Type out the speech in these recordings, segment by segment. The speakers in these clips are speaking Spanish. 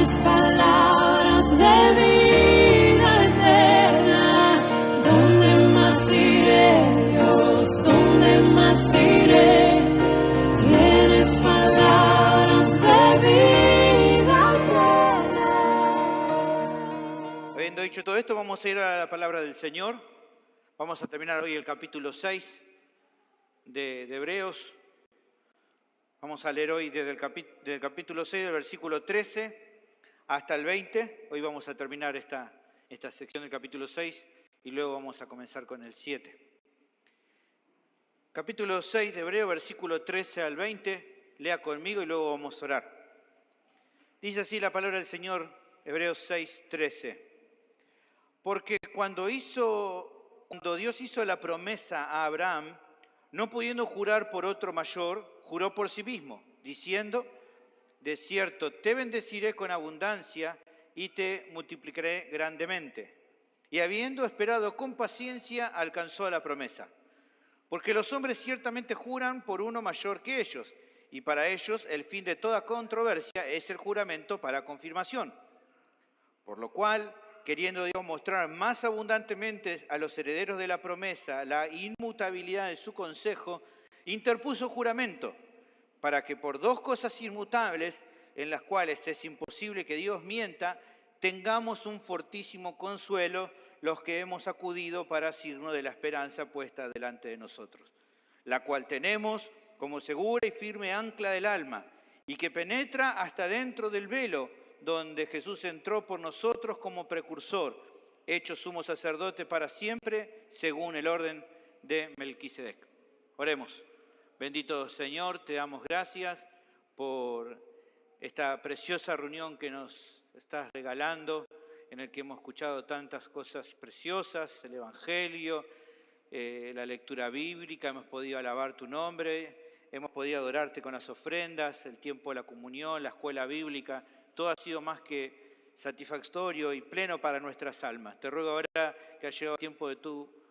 Tienes palabras de vida eterna. ¿Dónde más iré, Dios? ¿Dónde más iré? Tienes palabras de vida eterna. Habiendo dicho todo esto, vamos a ir a la palabra del Señor. Vamos a terminar hoy el capítulo 6 de Hebreos. Vamos a leer hoy desde el capítulo 6, del versículo 13 hasta el 20. Hoy vamos a terminar esta sección del capítulo 6 y luego vamos a comenzar con el 7. Capítulo 6 de Hebreos, versículo 13 al 20. Lea conmigo y luego vamos a orar. Dice así la palabra del Señor, Hebreos 6, 13. Porque cuando Dios hizo la promesa a Abraham, no pudiendo jurar por otro mayor, juró por sí mismo, diciendo: de cierto, te bendeciré con abundancia y te multiplicaré grandemente. Y habiendo esperado con paciencia, alcanzó la promesa. Porque los hombres ciertamente juran por uno mayor que ellos, y para ellos el fin de toda controversia es el juramento para confirmación. Por lo cual, queriendo Dios mostrar más abundantemente a los herederos de la promesa la inmutabilidad de su consejo, interpuso juramento, para que por dos cosas inmutables, en las cuales es imposible que Dios mienta, tengamos un fortísimo consuelo los que hemos acudido para asirnos de la esperanza puesta delante de nosotros, la cual tenemos como segura y firme ancla del alma, y que penetra hasta dentro del velo, donde Jesús entró por nosotros como precursor, hecho sumo sacerdote para siempre, según el orden de Melquisedec. Oremos. Bendito Señor, te damos gracias por esta preciosa reunión que nos estás regalando, en el que hemos escuchado tantas cosas preciosas, el Evangelio, la lectura bíblica, hemos podido alabar tu nombre, hemos podido adorarte con las ofrendas, el tiempo de la comunión, la escuela bíblica. Todo ha sido más que satisfactorio y pleno para nuestras almas. Te ruego ahora que ha llegado el tiempo de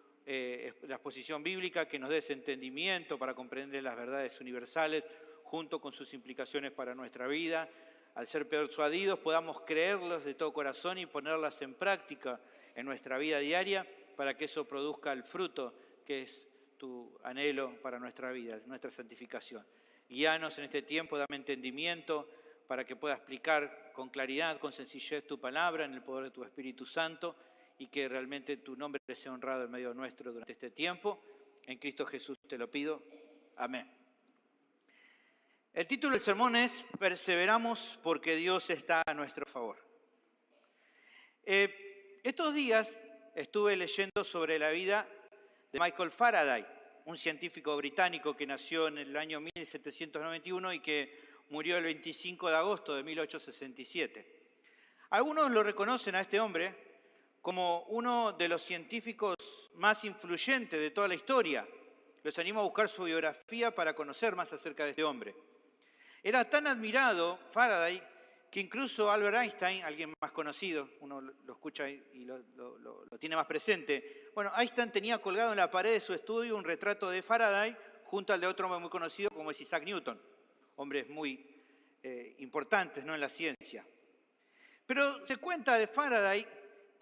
la exposición bíblica, que nos des entendimiento para comprender las verdades universales, junto con sus implicaciones para nuestra vida. Al ser persuadidos, podamos creerlas de todo corazón y ponerlas en práctica en nuestra vida diaria, para que eso produzca el fruto que es tu anhelo para nuestra vida, nuestra santificación. Guíanos en este tiempo, dame entendimiento, para que pueda explicar con claridad, con sencillez tu palabra, en el poder de tu Espíritu Santo, y que realmente tu nombre sea honrado en medio nuestro durante este tiempo. En Cristo Jesús te lo pido. Amén. El título del sermón es Perseveramos porque Dios está a nuestro favor. Estos días estuve leyendo sobre la vida de Michael Faraday, un científico británico que nació en el año 1791 y que murió el 25 de agosto de 1867. Algunos lo reconocen a este hombre como uno de los científicos más influyentes de toda la historia. Los animo a buscar su biografía para conocer más acerca de este hombre. Era tan admirado Faraday que incluso Albert Einstein, alguien más conocido, uno lo escucha y lo tiene más presente. Bueno, Einstein tenía colgado en la pared de su estudio un retrato de Faraday junto al de otro hombre muy conocido como es Isaac Newton, hombres muy importantes, ¿no?, en la ciencia. Pero se cuenta de Faraday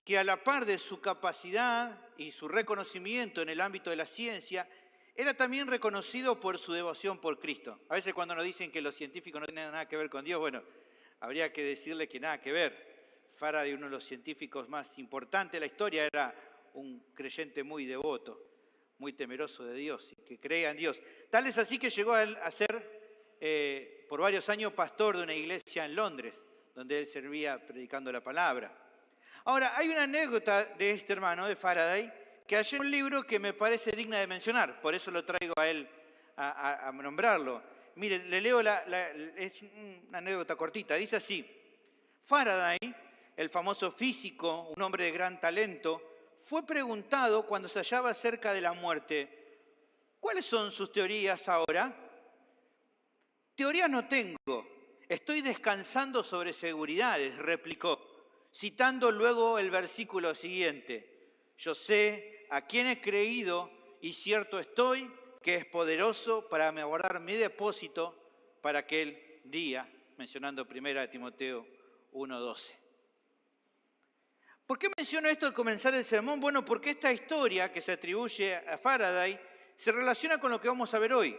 que a la par de su capacidad y su reconocimiento en el ámbito de la ciencia, era también reconocido por su devoción por Cristo. A veces cuando nos dicen que los científicos no tienen nada que ver con Dios, bueno, habría que decirle que nada que ver. Faraday, uno de los científicos más importantes de la historia, era un creyente muy devoto, muy temeroso de Dios y que creía en Dios. Tal es así que llegó a ser por varios años pastor de una iglesia en Londres, donde él servía predicando la palabra. Ahora, hay una anécdota de este hermano, de Faraday, que hallé en un libro que me parece digna de mencionar, por eso lo traigo a él a nombrarlo. Mire, le leo, es una anécdota cortita, dice así: Faraday, el famoso físico, un hombre de gran talento, fue preguntado cuando se hallaba cerca de la muerte: ¿cuáles son sus teorías ahora? Teorías no tengo, estoy descansando sobre seguridades, replicó, citando luego el versículo siguiente: yo sé a quién he creído y cierto estoy que es poderoso para guardar mi depósito para aquel día, mencionando 1 Timoteo 1:12. ¿Por qué menciono esto al comenzar el sermón? Bueno, porque esta historia que se atribuye a Faraday se relaciona con lo que vamos a ver hoy.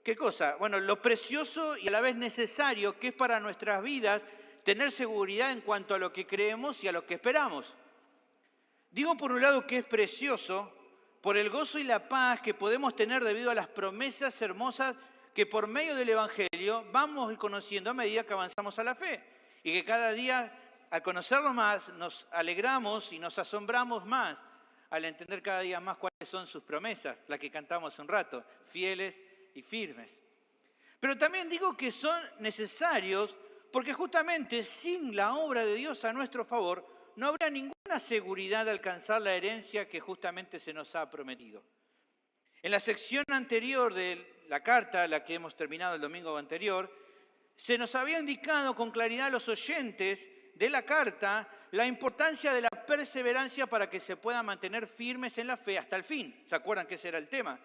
¿Qué cosa? Bueno, lo precioso y a la vez necesario que es para nuestras vidas tener seguridad en cuanto a lo que creemos y a lo que esperamos. Digo por un lado que es precioso por el gozo y la paz que podemos tener debido a las promesas hermosas que por medio del Evangelio vamos conociendo a medida que avanzamos a la fe. Y que cada día, al conocerlo más, nos alegramos y nos asombramos más al entender cada día más cuáles son sus promesas, las que cantamos hace un rato, fieles y firmes. Pero también digo que son necesarios porque justamente sin la obra de Dios a nuestro favor no habrá ninguna seguridad de alcanzar la herencia que justamente se nos ha prometido. En la sección anterior de la carta, la que hemos terminado el domingo anterior, se nos había indicado con claridad a los oyentes de la carta la importancia de la perseverancia para que se puedan mantener firmes en la fe hasta el fin. ¿Se acuerdan que ese era el tema?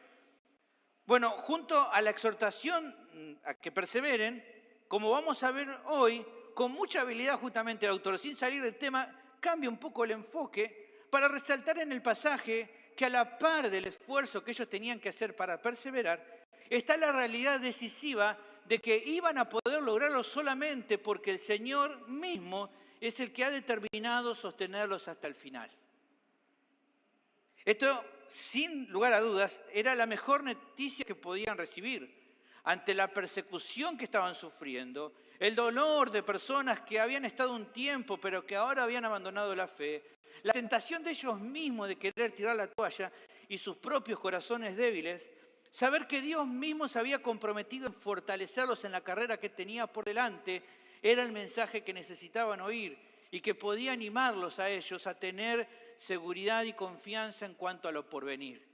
Bueno, junto a la exhortación a que perseveren, como vamos a ver hoy, con mucha habilidad justamente el autor, sin salir del tema, cambia un poco el enfoque para resaltar en el pasaje que a la par del esfuerzo que ellos tenían que hacer para perseverar, está la realidad decisiva de que iban a poder lograrlo solamente porque el Señor mismo es el que ha determinado sostenerlos hasta el final. Esto, sin lugar a dudas, era la mejor noticia que podían recibir ante la persecución que estaban sufriendo, el dolor de personas que habían estado un tiempo pero que ahora habían abandonado la fe, la tentación de ellos mismos de querer tirar la toalla y sus propios corazones débiles, saber que Dios mismo se había comprometido en fortalecerlos en la carrera que tenía por delante, era el mensaje que necesitaban oír y que podía animarlos a ellos a tener seguridad y confianza en cuanto a lo porvenir.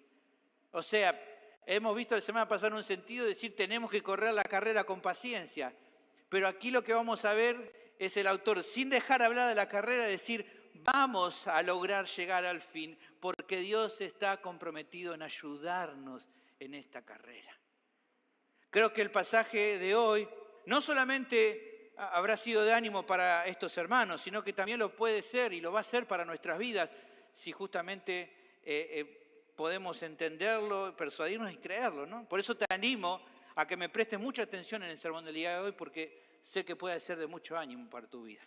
O sea, hemos visto la semana pasada en un sentido decir tenemos que correr la carrera con paciencia, pero aquí lo que vamos a ver es el autor, sin dejar hablar de la carrera, decir vamos a lograr llegar al fin porque Dios está comprometido en ayudarnos en esta carrera. Creo que el pasaje de hoy no solamente habrá sido de ánimo para estos hermanos, sino que también lo puede ser y lo va a ser para nuestras vidas si justamente podemos entenderlo, persuadirnos y creerlo, ¿no? Por eso te animo a que me prestes mucha atención en el sermón del día de hoy porque sé que puede ser de mucho ánimo para tu vida.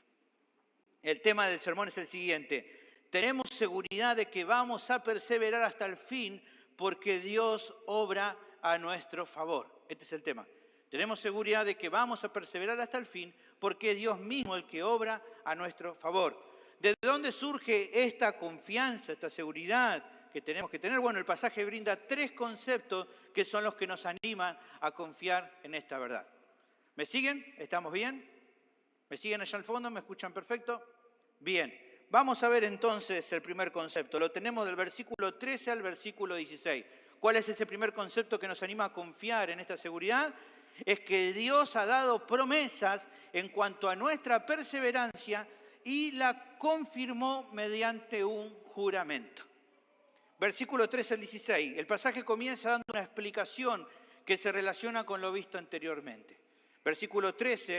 El tema del sermón es el siguiente: tenemos seguridad de que vamos a perseverar hasta el fin porque Dios obra a nuestro favor. Este es el tema. Tenemos seguridad de que vamos a perseverar hasta el fin porque es Dios mismo el que obra a nuestro favor. ¿De dónde surge esta confianza, esta seguridad que tenemos que tener? Bueno, el pasaje brinda 3 conceptos que son los que nos animan a confiar en esta verdad. ¿Me siguen? ¿Estamos bien? ¿Me siguen allá al fondo? ¿Me escuchan perfecto? Bien. Vamos a ver entonces el primer concepto. Lo tenemos del versículo 13 al versículo 16. ¿Cuál es este primer concepto que nos anima a confiar en esta seguridad? Es que Dios ha dado promesas en cuanto a nuestra perseverancia y la confirmó mediante un juramento. Versículo 13 al 16. El pasaje comienza dando una explicación que se relaciona con lo visto anteriormente. Versículo 13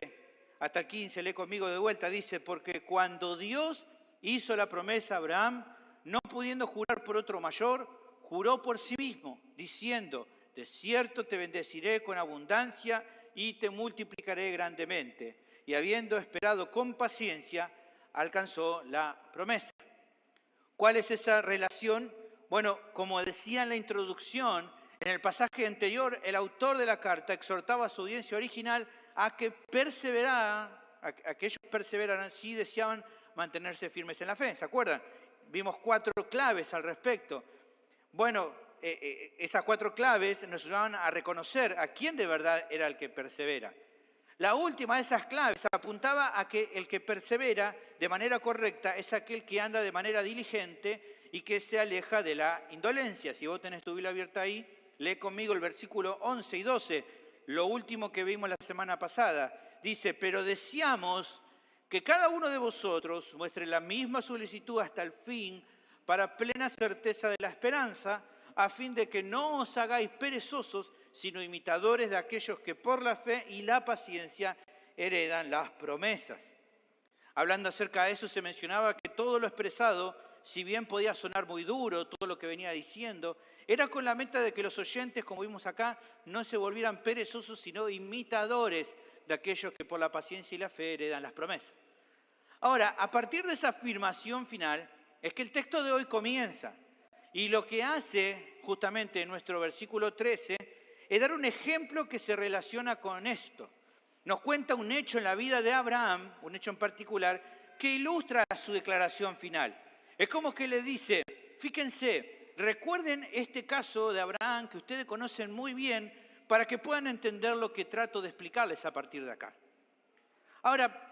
hasta el 15, lee conmigo de vuelta, dice: porque cuando Dios hizo la promesa a Abraham, no pudiendo jurar por otro mayor, juró por sí mismo, diciendo: de cierto te bendeciré con abundancia y te multiplicaré grandemente. Y habiendo esperado con paciencia, alcanzó la promesa. ¿Cuál es esa relación? Bueno, como decía en la introducción, en el pasaje anterior, el autor de la carta exhortaba a su audiencia original a que perseveraran, a que ellos perseveraran si deseaban mantenerse firmes en la fe. ¿Se acuerdan? Vimos 4 claves al respecto. Bueno, esas 4 claves nos ayudaban a reconocer a quién de verdad era el que persevera. La última de esas claves apuntaba a que el que persevera de manera correcta es aquel que anda de manera diligente y que se aleja de la indolencia. Si vos tenés tu Biblia abierta ahí, lee conmigo el versículo 11 y 12, lo último que vimos la semana pasada. Dice: pero deseamos que cada uno de vosotros muestre la misma solicitud hasta el fin, para plena certeza de la esperanza, a fin de que no os hagáis perezosos, sino imitadores de aquellos que por la fe y la paciencia heredan las promesas. hablando acerca de eso, se mencionaba que todo lo expresado, si bien podía sonar muy duro, todo lo que venía diciendo, era con la meta de que los oyentes, como vimos acá, no se volvieran perezosos, sino imitadores de aquellos que por la paciencia y la fe heredan las promesas. Ahora, a partir de esa afirmación final, es que el texto de hoy comienza. Y lo que hace justamente en nuestro versículo 13 es dar un ejemplo que se relaciona con esto. Nos cuenta un hecho en la vida de Abraham, un hecho en particular, que ilustra su declaración final. Es como que le dice, fíjense, recuerden este caso de Abraham que ustedes conocen muy bien para que puedan entender lo que trato de explicarles a partir de acá. Ahora,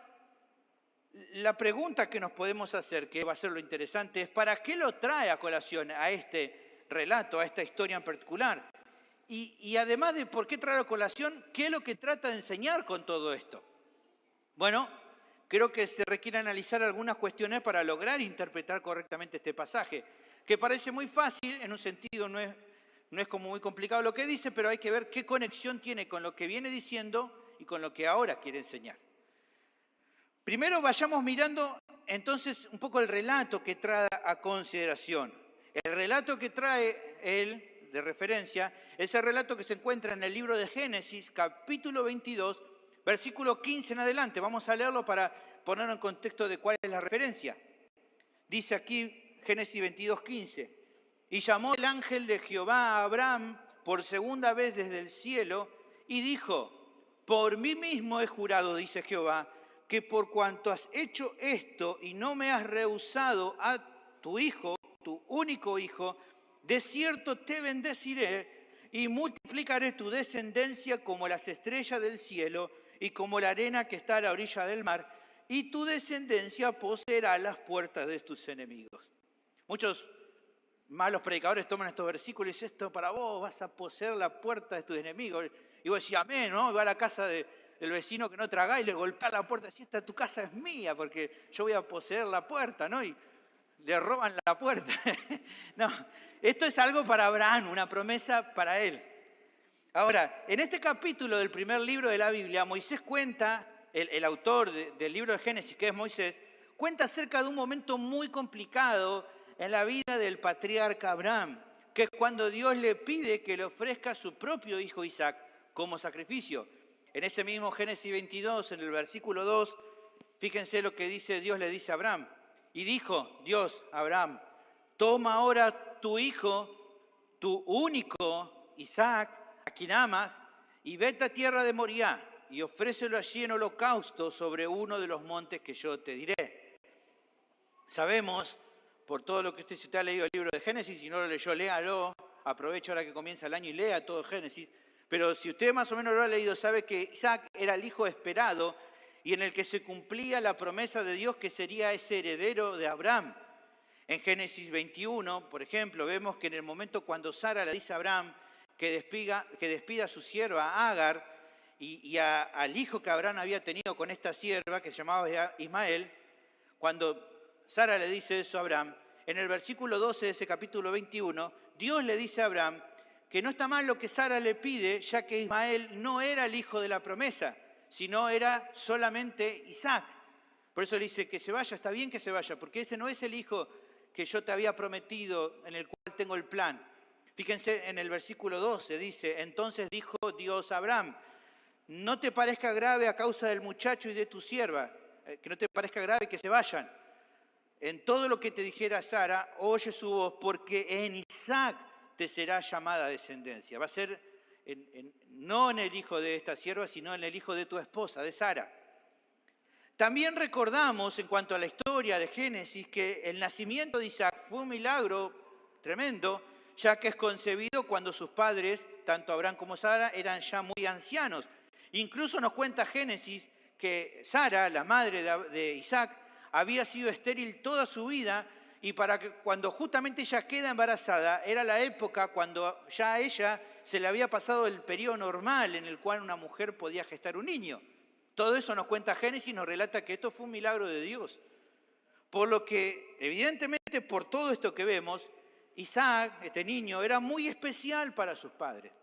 la pregunta que nos podemos hacer, que va a ser lo interesante, es ¿para qué lo trae a colación a este relato, a esta historia en particular? Y además de por qué trae a colación, ¿qué es lo que trata de enseñar con todo esto? Bueno, creo que se requiere analizar algunas cuestiones para lograr interpretar correctamente este pasaje, que parece muy fácil, en un sentido no es como muy complicado lo que dice, pero hay que ver qué conexión tiene con lo que viene diciendo y con lo que ahora quiere enseñar. Primero vayamos mirando entonces un poco el relato que trae a consideración. El relato que trae él de referencia es el relato que se encuentra en el libro de Génesis, capítulo 22, versículo 15 en adelante. Vamos a leerlo para poner en contexto de cuál es la referencia. Dice aquí Génesis 22, 15. Y llamó el ángel de Jehová a Abraham por segunda vez desde el cielo y dijo, por mí mismo he jurado, dice Jehová, que por cuanto has hecho esto y no me has rehusado a tu hijo, tu único hijo, de cierto te bendeciré y multiplicaré tu descendencia como las estrellas del cielo y como la arena que está a la orilla del mar, y tu descendencia poseerá las puertas de tus enemigos. Muchos malos predicadores toman estos versículos y dicen, esto para vos, vas a poseer la puerta de tus enemigos. Y vos decís, amén, ¿no? Va a la casa del vecino que no traga y le golpea la puerta, si esta tu casa es mía, porque yo voy a poseer la puerta, ¿no? Y le roban la puerta. No, esto es algo para Abraham, una promesa para él. Ahora, en este capítulo del primer libro de la Biblia, Moisés cuenta, el autor del libro de Génesis, que es Moisés, cuenta acerca de un momento muy complicado en la vida del patriarca Abraham, que es cuando Dios le pide que le ofrezca a su propio hijo Isaac como sacrificio. En ese mismo Génesis 22, en el versículo 2, fíjense lo que dice Dios le dice a Abraham. Y dijo Dios a Abraham, toma ahora tu hijo, tu único Isaac, a quien amas, y vete a tierra de Moriah y ofrécelo allí en holocausto sobre uno de los montes que yo te diré. Sabemos, por todo lo que si usted ha leído el libro de Génesis, si no lo leyó, léalo, aprovecha ahora que comienza el año y lea todo Génesis, pero si usted más o menos lo ha leído, sabe que Isaac era el hijo esperado y en el que se cumplía la promesa de Dios que sería ese heredero de Abraham. En Génesis 21, por ejemplo, vemos que en el momento cuando Sara le dice a Abraham que despida a su sierva Agar y al hijo que Abraham había tenido con esta sierva, que se llamaba Ismael, cuando Sara le dice eso a Abraham, en el versículo 12 de ese capítulo 21, Dios le dice a Abraham que no está mal lo que Sara le pide, ya que Ismael no era el hijo de la promesa, sino era solamente Isaac. Por eso le dice que se vaya, está bien que se vaya, porque ese no es el hijo que yo te había prometido, en el cual tengo el plan. Fíjense en el versículo 12, dice, entonces dijo Dios a Abraham, no te parezca grave a causa del muchacho y de tu sierva, que no te parezca grave que se vayan. En todo lo que te dijera Sara, oye su voz, porque en Isaac te será llamada descendencia. Va a ser no en el hijo de esta sierva, sino en el hijo de tu esposa, de Sara. También recordamos, en cuanto a la historia de Génesis, que el nacimiento de Isaac fue un milagro tremendo, ya que es concebido cuando sus padres, tanto Abraham como Sara, eran ya muy ancianos. Incluso nos cuenta Génesis que Sara, la madre de Isaac, había sido estéril toda su vida y para que cuando justamente ella queda embarazada, era la época cuando ya a ella se le había pasado el periodo normal en el cual una mujer podía gestar un niño. Todo eso nos cuenta Génesis y nos relata que esto fue un milagro de Dios. Por lo que, evidentemente, por todo esto que vemos, Isaac, este niño, era muy especial para sus padres.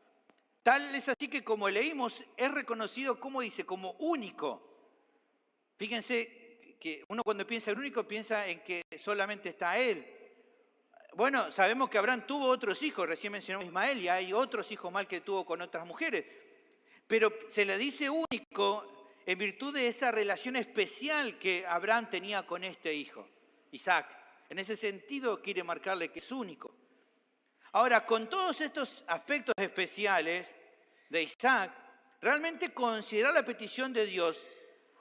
Tal es así que, como leímos, es reconocido, como dice, como único. Fíjense que uno cuando piensa en único piensa en que solamente está él. Bueno, sabemos que Abraham tuvo otros hijos, recién mencionamos a Ismael, y hay otros hijos más que tuvo con otras mujeres. Pero se le dice único en virtud de esa relación especial que Abraham tenía con este hijo, Isaac. En ese sentido quiere marcarle que es único. Ahora, con todos estos aspectos especiales de Isaac, realmente considerar la petición de Dios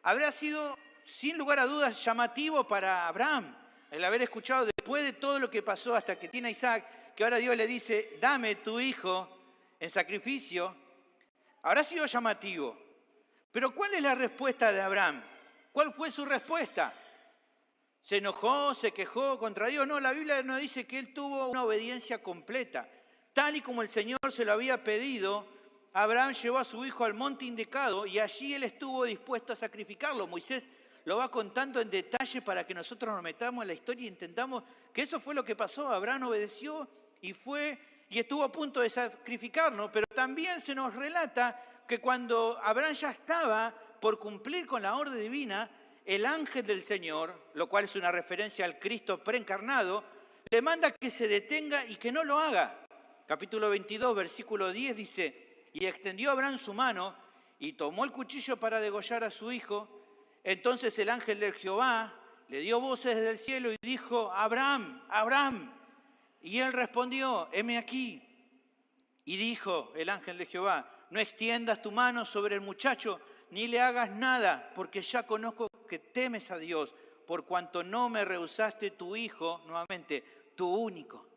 habrá sido, sin lugar a dudas, llamativo para Abraham. El haber escuchado después de todo lo que pasó hasta que tiene a Isaac, que ahora Dios le dice, dame tu hijo en sacrificio, habrá sido llamativo. Pero ¿cuál es la respuesta de Abraham? ¿Cuál fue su respuesta? ¿Se enojó, se quejó contra Dios? No, la Biblia nos dice que él tuvo una obediencia completa. Tal y como el Señor se lo había pedido, Abraham llevó a su hijo al monte indicado y allí él estuvo dispuesto a sacrificarlo. Moisés lo va contando en detalle para que nosotros nos metamos en la historia y entendamos que eso fue lo que pasó. Abraham obedeció y fue y estuvo a punto de sacrificarlo, pero también se nos relata que cuando Abraham ya estaba por cumplir con la orden divina, el ángel del Señor, lo cual es una referencia al Cristo preencarnado, le manda que se detenga y que no lo haga. Capítulo 22, versículo 10 dice, y extendió Abraham su mano y tomó el cuchillo para degollar a su hijo. Entonces el ángel de Jehová le dio voces desde el cielo y dijo, Abraham, Abraham. Y él respondió, heme aquí. Y dijo el ángel de Jehová, no extiendas tu mano sobre el muchacho, ni le hagas nada, porque ya conozco que temes a Dios, por cuanto no me rehusaste tu hijo, nuevamente, tu único.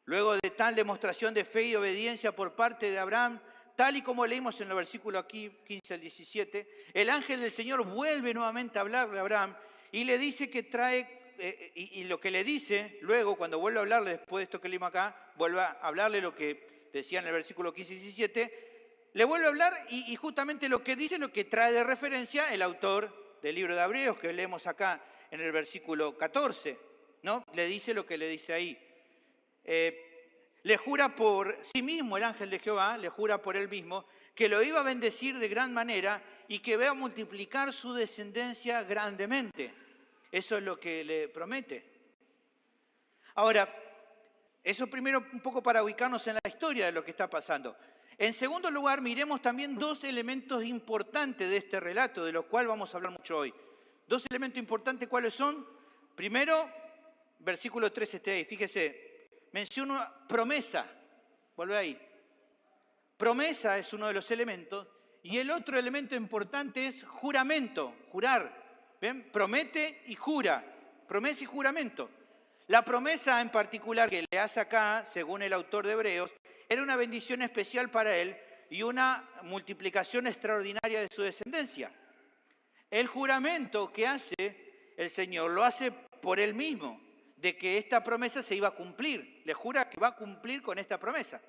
Luego de tal demostración de fe y obediencia por parte de Abraham, tal y como leímos en el versículo aquí, 15 al 17, el ángel del Señor vuelve nuevamente a hablarle a Abraham y le dice que trae, y lo que le dice, luego cuando vuelve a hablarle, después de esto que leímos acá, vuelve a hablarle lo que decía en el versículo 15 y 17, le vuelve a hablar y justamente lo que dice, lo que trae de referencia el autor del libro de Hebreos, que leemos acá en el versículo 14, ¿no? Le dice lo que le dice ahí. Le jura por sí mismo el ángel de Jehová, le jura por él mismo, que lo iba a bendecir de gran manera y que va a multiplicar su descendencia grandemente. Eso es lo que le promete. Ahora, eso primero un poco para ubicarnos en la historia de lo que está pasando. En segundo lugar, miremos también dos elementos importantes de este relato, de los cuales vamos a hablar mucho hoy. Dos elementos importantes, ¿cuáles son? Primero, versículo 13 está ahí, fíjese, menciona promesa, vuelve ahí. Promesa es uno de los elementos, y el otro elemento importante es juramento, jurar. ¿Ven? Promete y jura, promesa y juramento. La promesa en particular que le hace acá, según el autor de Hebreos, era una bendición especial para él y una multiplicación extraordinaria de su descendencia. El juramento que hace el Señor lo hace por él mismo, de que esta promesa se iba a cumplir. Le jura que va a cumplir con esta promesa.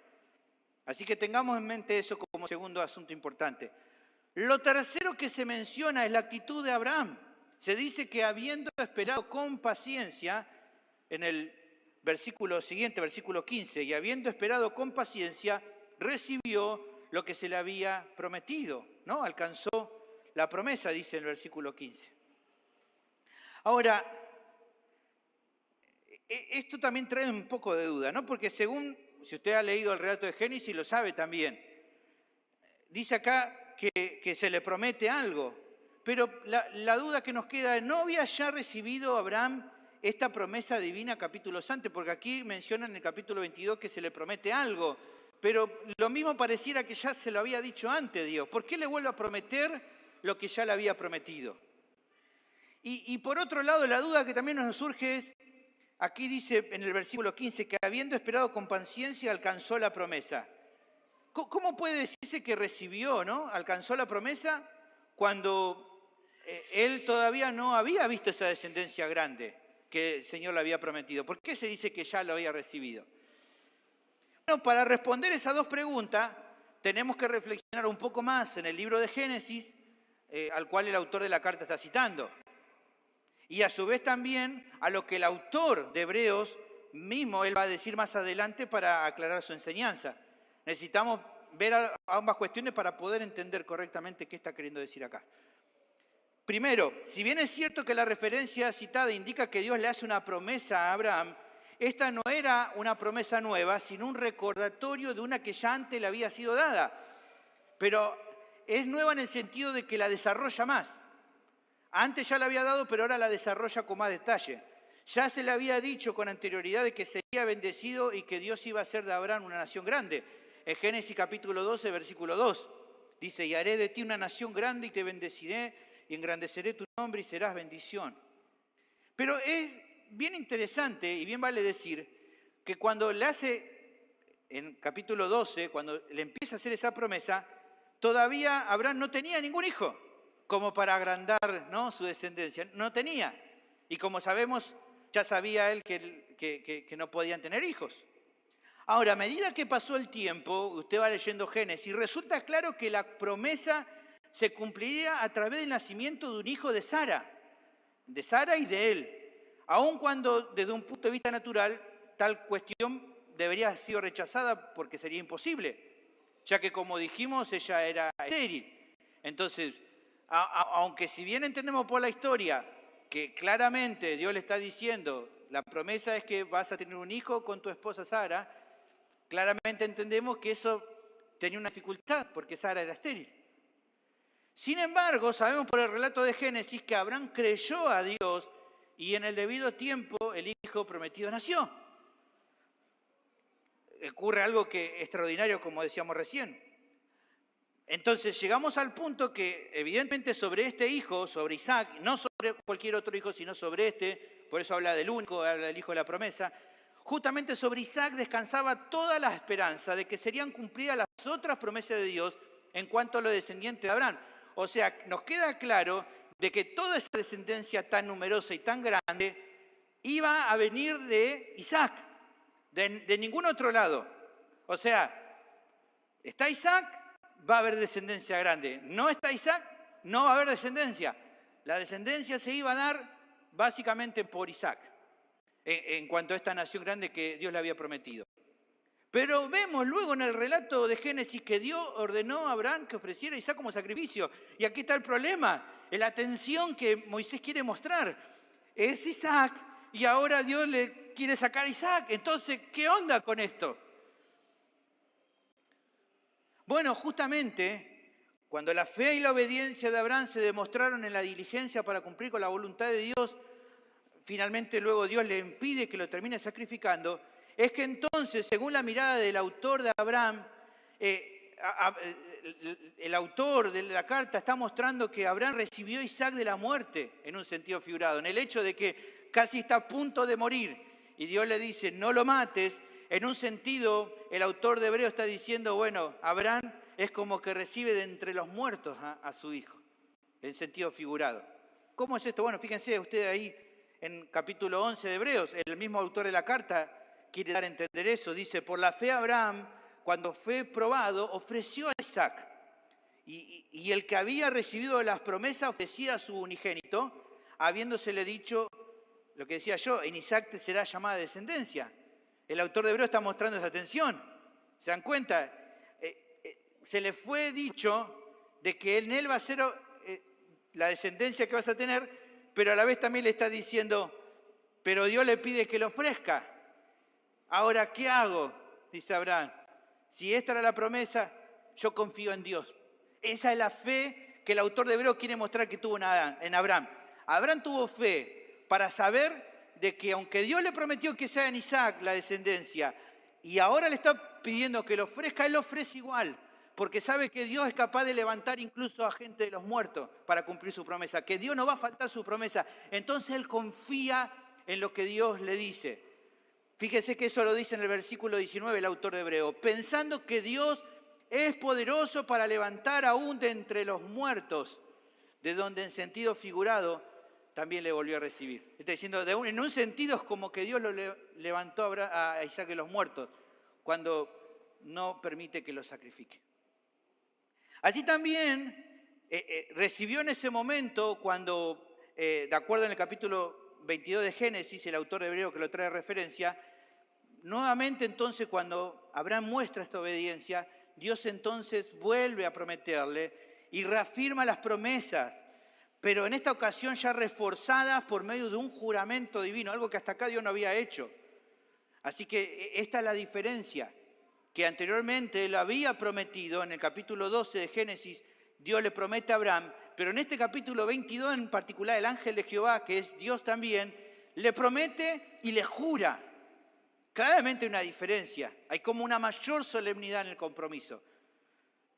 Así que tengamos en mente eso como segundo asunto importante. Lo tercero que se menciona es la actitud de Abraham. Se dice que habiendo esperado con paciencia, en el versículo siguiente, versículo 15, y habiendo esperado con paciencia, recibió lo que se le había prometido, ¿no? Alcanzó la promesa, dice el versículo 15. Ahora, esto también trae un poco de duda, ¿no? Porque según, si usted ha leído el relato de Génesis, lo sabe también. Dice acá que se le promete algo, pero la duda que nos queda es, ¿no había ya recibido Abraham esta promesa divina capítulos antes? Porque aquí menciona en el capítulo 22 que se le promete algo, pero lo mismo pareciera que ya se lo había dicho antes Dios. ¿Por qué le vuelve a prometer lo que ya le había prometido? Y por otro lado, la duda que también nos surge es, aquí dice en el versículo 15, que habiendo esperado con paciencia alcanzó la promesa. ¿Cómo puede decirse que recibió, ¿no? Alcanzó la promesa cuando él todavía no había visto esa descendencia grande que el Señor le había prometido? ¿Por qué se dice que ya lo había recibido? Bueno, para responder esas dos preguntas, tenemos que reflexionar un poco más en el libro de Génesis, al cual el autor de la carta está citando. Y a su vez también a lo que el autor de Hebreos mismo, él va a decir más adelante para aclarar su enseñanza. Necesitamos ver ambas cuestiones para poder entender correctamente qué está queriendo decir acá. Primero, si bien es cierto que la referencia citada indica que Dios le hace una promesa a Abraham, esta no era una promesa nueva, sino un recordatorio de una que ya antes le había sido dada. Pero es nueva en el sentido de que la desarrolla más. Antes ya la había dado, pero ahora la desarrolla con más detalle. Ya se le había dicho con anterioridad de que sería bendecido y que Dios iba a hacer de Abraham una nación grande. En Génesis capítulo 12, versículo 2, dice, y haré de ti una nación grande y te bendeciré y engrandeceré tu nombre y serás bendición. Pero es bien interesante y bien vale decir que cuando le hace, en capítulo 12, cuando le empieza a hacer esa promesa, todavía Abraham no tenía ningún hijo como para agrandar, ¿no?, su descendencia. No tenía. Y como sabemos, ya sabía él que no podían tener hijos. Ahora, a medida que pasó el tiempo, usted va leyendo Génesis, resulta claro que la promesa se cumpliría a través del nacimiento de un hijo de Sara y de él. Aun cuando desde un punto de vista natural, tal cuestión debería haber sido rechazada porque sería imposible, ya que como dijimos, ella era estéril. Entonces, aunque si bien entendemos por la historia que claramente Dios le está diciendo, la promesa es que vas a tener un hijo con tu esposa Sara, claramente entendemos que eso tenía una dificultad porque Sara era estéril. Sin embargo, sabemos por el relato de Génesis que Abraham creyó a Dios y en el debido tiempo el hijo prometido nació. Ocurre algo que extraordinario, como decíamos recién. Entonces llegamos al punto que evidentemente sobre este hijo, sobre Isaac, no sobre cualquier otro hijo, sino sobre este, por eso habla del único, habla del hijo de la promesa, justamente sobre Isaac descansaba toda la esperanza de que serían cumplidas las otras promesas de Dios en cuanto a los descendientes de Abraham. O sea, nos queda claro de que toda esa descendencia tan numerosa y tan grande iba a venir de Isaac, de ningún otro lado. O sea, está Isaac, va a haber descendencia grande. No está Isaac, no va a haber descendencia. La descendencia se iba a dar básicamente por Isaac, en cuanto a esta nación grande que Dios le había prometido. Pero vemos luego en el relato de Génesis que Dios ordenó a Abraham que ofreciera a Isaac como sacrificio. Y aquí está el problema, la atención que Moisés quiere mostrar. Es Isaac y ahora Dios le quiere sacar a Isaac. Entonces, ¿qué onda con esto? Bueno, justamente cuando la fe y la obediencia de Abraham se demostraron en la diligencia para cumplir con la voluntad de Dios, finalmente luego Dios le impide que lo termine sacrificando, es que entonces, según la mirada del autor de Abraham, el autor de la carta está mostrando que Abraham recibió a Isaac de la muerte, en un sentido figurado, en el hecho de que casi está a punto de morir, y Dios le dice, no lo mates. En un sentido, el autor de Hebreo está diciendo, bueno, Abraham es como que recibe de entre los muertos a su hijo, en sentido figurado. ¿Cómo es esto? Bueno, fíjense ustedes ahí en capítulo 11 de Hebreos, el mismo autor de la carta quiere dar a entender eso. Dice, por la fe Abraham, cuando fue probado, ofreció a Isaac. Y el que había recibido las promesas ofrecía a su unigénito, habiéndosele dicho, lo que decía yo, en Isaac te será llamada descendencia. El autor de Hebreo está mostrando esa tensión. ¿Se dan cuenta? Se le fue dicho de que en él va a ser la descendencia que vas a tener, pero a la vez también le está diciendo, pero Dios le pide que lo ofrezca. Ahora, ¿qué hago? Dice Abraham. Si esta era la promesa, yo confío en Dios. Esa es la fe que el autor de Hebreo quiere mostrar que tuvo en Abraham. Abraham tuvo fe para saber de que aunque Dios le prometió que sea en Isaac la descendencia, y ahora le está pidiendo que lo ofrezca, él lo ofrece igual, porque sabe que Dios es capaz de levantar incluso a gente de los muertos para cumplir su promesa, que Dios no va a faltar su promesa. Entonces él confía en lo que Dios le dice. Fíjese que eso lo dice en el versículo 19 el autor de Hebreo, pensando que Dios es poderoso para levantar aún de entre los muertos, de donde en sentido figurado también le volvió a recibir. Está diciendo, en un sentido es como que Dios lo levantó a Isaac de los muertos, cuando no permite que lo sacrifique. Así también recibió en ese momento, cuando, de acuerdo en el capítulo 22 de Génesis, el autor de Hebreo que lo trae referencia, nuevamente entonces cuando Abraham muestra esta obediencia, Dios entonces vuelve a prometerle y reafirma las promesas pero en esta ocasión ya reforzadas por medio de un juramento divino, algo que hasta acá Dios no había hecho. Así que esta es la diferencia, que anteriormente Él había prometido, en el capítulo 12 de Génesis, Dios le promete a Abraham, pero en este capítulo 22 en particular, el ángel de Jehová, que es Dios también, le promete y le jura. Claramente hay una diferencia, hay como una mayor solemnidad en el compromiso.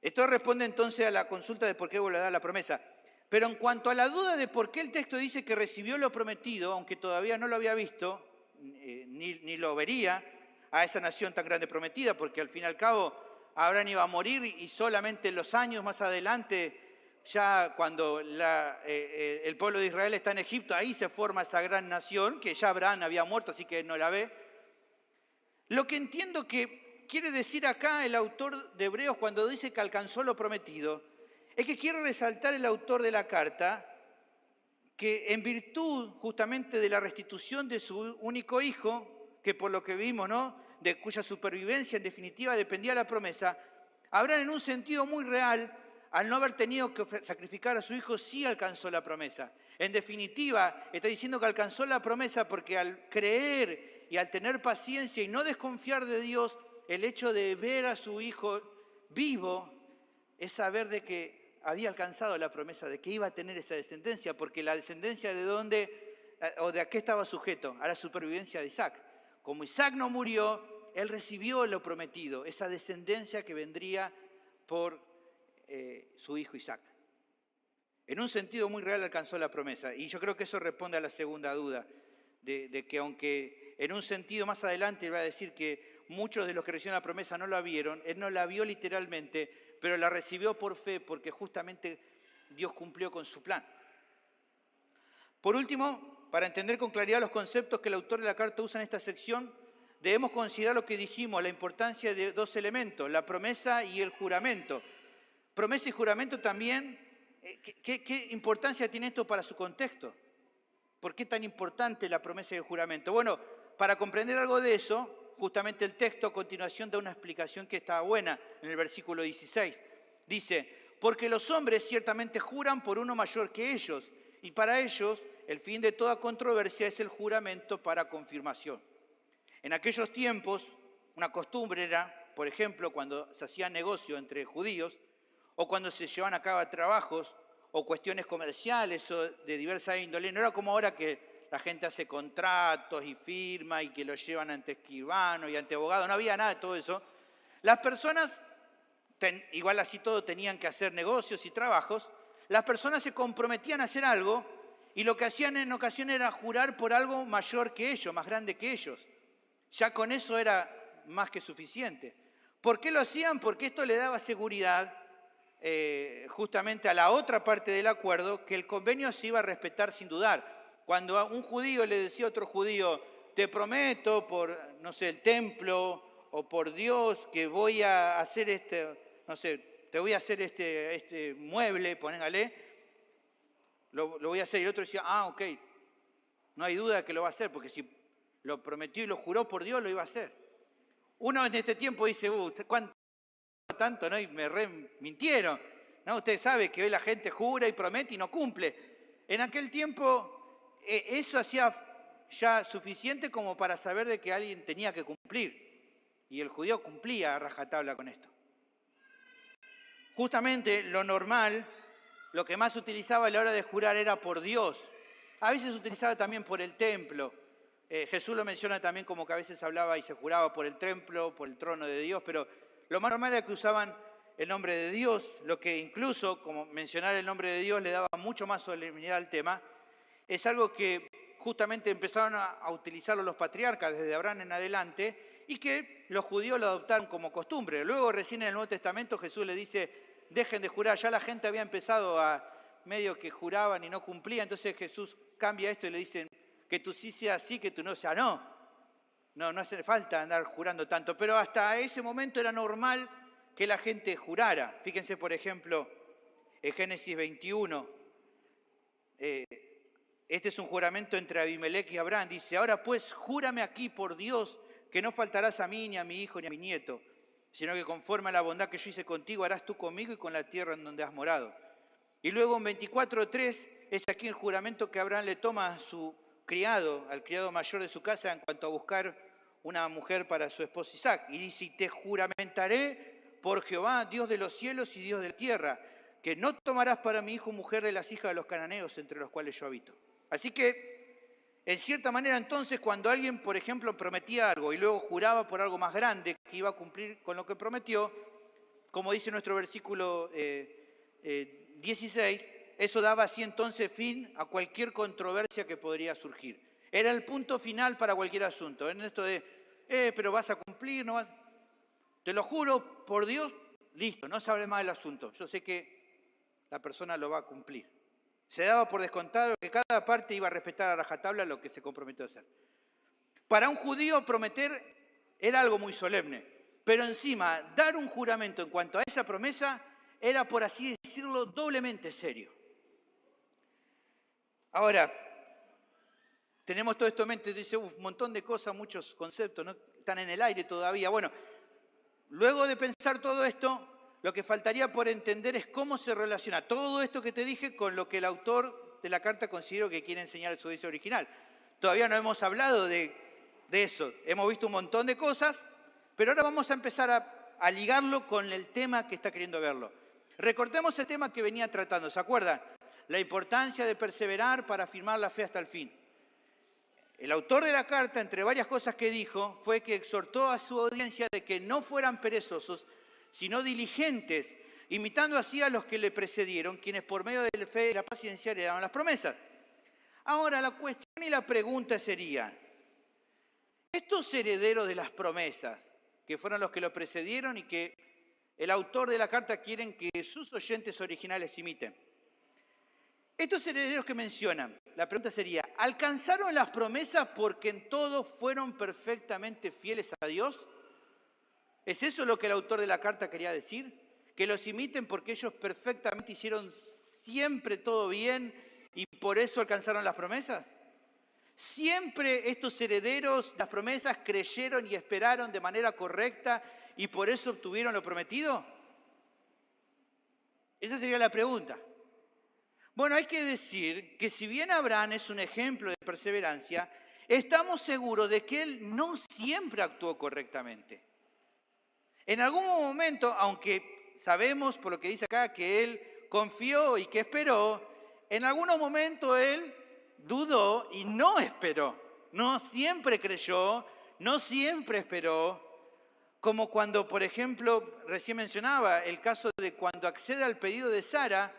Esto responde entonces a la consulta de por qué vuelve a dar la promesa. Pero en cuanto a la duda de por qué el texto dice que recibió lo prometido, aunque todavía no lo había visto, ni lo vería a esa nación tan grande prometida, porque al fin y al cabo Abraham iba a morir y solamente los años más adelante, ya cuando el pueblo de Israel está en Egipto, ahí se forma esa gran nación, que ya Abraham había muerto, así que no la ve. Lo que entiendo que quiere decir acá el autor de Hebreos cuando dice que alcanzó lo prometido, es que quiere resaltar el autor de la carta que en virtud justamente de la restitución de su único hijo, que por lo que vimos, ¿no?, de cuya supervivencia en definitiva dependía la promesa, Abraham en un sentido muy real, al no haber tenido que sacrificar a su hijo, sí alcanzó la promesa. En definitiva, está diciendo que alcanzó la promesa porque al creer y al tener paciencia y no desconfiar de Dios, el hecho de ver a su hijo vivo es saber de que había alcanzado la promesa, de que iba a tener esa descendencia, porque la descendencia de dónde o de a qué estaba sujeto, a la supervivencia de Isaac. Como Isaac no murió, él recibió lo prometido, esa descendencia que vendría por su hijo Isaac. En un sentido muy real alcanzó la promesa, y yo creo que eso responde a la segunda duda, de que aunque en un sentido más adelante va a decir que muchos de los que recibieron la promesa no la vieron, él no la vio literalmente, pero la recibió por fe porque justamente Dios cumplió con su plan. Por último, para entender con claridad los conceptos que el autor de la carta usa en esta sección, debemos considerar lo que dijimos, la importancia de dos elementos, la promesa y el juramento. Promesa y juramento también, ¿qué importancia tiene esto para su contexto? ¿Por qué tan importante la promesa y el juramento? Bueno, para comprender algo de eso, justamente el texto a continuación da una explicación que está buena en el versículo 16. Dice, porque los hombres ciertamente juran por uno mayor que ellos, y para ellos el fin de toda controversia es el juramento para confirmación. En aquellos tiempos, una costumbre era, por ejemplo, cuando se hacía negocio entre judíos, o cuando se llevaban a cabo trabajos, o cuestiones comerciales o de diversa índole, no era como ahora que la gente hace contratos y firma y que lo llevan ante escribano y ante abogado, no había nada de todo eso. Las personas, igual así todo, tenían que hacer negocios y trabajos, las personas se comprometían a hacer algo y lo que hacían en ocasiones era jurar por algo mayor que ellos, más grande que ellos. Ya con eso era más que suficiente. ¿Por qué lo hacían? Porque esto le daba seguridad justamente a la otra parte del acuerdo, que el convenio se iba a respetar sin dudar. Cuando a un judío le decía a otro judío, te prometo por, no sé, el templo o por Dios que voy a hacer te voy a hacer este mueble, póngale, lo voy a hacer. Y el otro decía, ok, no hay duda de que lo va a hacer, porque si lo prometió y lo juró por Dios, lo iba a hacer. Uno en este tiempo dice, ¿cuánto tanto, no? Y me mintieron, ¿no? Usted sabe que hoy la gente jura y promete y no cumple. En aquel tiempo eso hacía ya suficiente como para saber de que alguien tenía que cumplir. Y el judío cumplía a rajatabla con esto. Justamente lo normal, lo que más se utilizaba a la hora de jurar era por Dios. A veces se utilizaba también por el templo. Jesús lo menciona también como que a veces hablaba y se juraba por el templo, por el trono de Dios, pero lo más normal era que usaban el nombre de Dios, lo que incluso, como mencionar el nombre de Dios le daba mucho más solemnidad al tema, es algo que justamente empezaron a utilizarlo los patriarcas desde Abraham en adelante y que los judíos lo adoptaron como costumbre. Luego recién en el Nuevo Testamento Jesús le dice, dejen de jurar, ya la gente había empezado a medio que juraban y no cumplían, entonces Jesús cambia esto y le dicen, que tú sí sea sí, que tú no sea no. No hace falta andar jurando tanto, pero hasta ese momento era normal que la gente jurara. Fíjense, por ejemplo, en Génesis 21, este es un juramento entre Abimelec y Abraham. Dice, ahora pues, júrame aquí por Dios que no faltarás a mí, ni a mi hijo, ni a mi nieto, sino que conforme a la bondad que yo hice contigo, harás tú conmigo y con la tierra en donde has morado. Y luego en 24:3 es aquí el juramento que Abraham le toma a su criado, al criado mayor de su casa, en cuanto a buscar una mujer para su esposo Isaac. Y dice, y te juramentaré por Jehová, Dios de los cielos y Dios de la tierra, que no tomarás para mi hijo mujer de las hijas de los cananeos entre los cuales yo habito. Así que, en cierta manera, entonces, cuando alguien, por ejemplo, prometía algo y luego juraba por algo más grande que iba a cumplir con lo que prometió, como dice nuestro versículo 16, eso daba así entonces fin a cualquier controversia que podría surgir. Era el punto final para cualquier asunto. En esto de, pero vas a cumplir, no vas. Te lo juro por Dios, listo, no se hable más del asunto. Yo sé que la persona lo va a cumplir. Se daba por descontado que cada parte iba a respetar a rajatabla lo que se comprometió a hacer. Para un judío prometer era algo muy solemne, pero encima dar un juramento en cuanto a esa promesa era, por así decirlo, doblemente serio. Ahora, tenemos todo esto en mente, dice un montón de cosas, muchos conceptos, ¿no? Están en el aire todavía. Bueno, luego de pensar todo esto, lo que faltaría por entender es cómo se relaciona todo esto que te dije con lo que el autor de la carta consideró que quiere enseñar en su diseño original. Todavía no hemos hablado de eso. Hemos visto un montón de cosas, pero ahora vamos a empezar a ligarlo con el tema que está queriendo verlo. Recordemos el tema que venía tratando, ¿se acuerdan? La importancia de perseverar para afirmar la fe hasta el fin. El autor de la carta, entre varias cosas que dijo, fue que exhortó a su audiencia de que no fueran perezosos, sino diligentes, imitando así a los que le precedieron, quienes por medio de la fe y la paciencia heredaron las promesas. Ahora, la cuestión y la pregunta sería, estos herederos de las promesas, que fueron los que lo precedieron y que el autor de la carta quieren que sus oyentes originales imiten, estos herederos que mencionan, la pregunta sería, ¿alcanzaron las promesas porque en todo fueron perfectamente fieles a Dios? ¿Es eso lo que el autor de la carta quería decir? ¿Que los imiten porque ellos perfectamente hicieron siempre todo bien y por eso alcanzaron las promesas? ¿Siempre estos herederos de las promesas creyeron y esperaron de manera correcta y por eso obtuvieron lo prometido? Esa sería la pregunta. Bueno, hay que decir que si bien Abraham es un ejemplo de perseverancia, estamos seguros de que él no siempre actuó correctamente. En algún momento, aunque sabemos por lo que dice acá que él confió y que esperó, en algunos momentos él dudó y no esperó. No siempre creyó, no siempre esperó. Como cuando, por ejemplo, recién mencionaba el caso de cuando accede al pedido de Sara,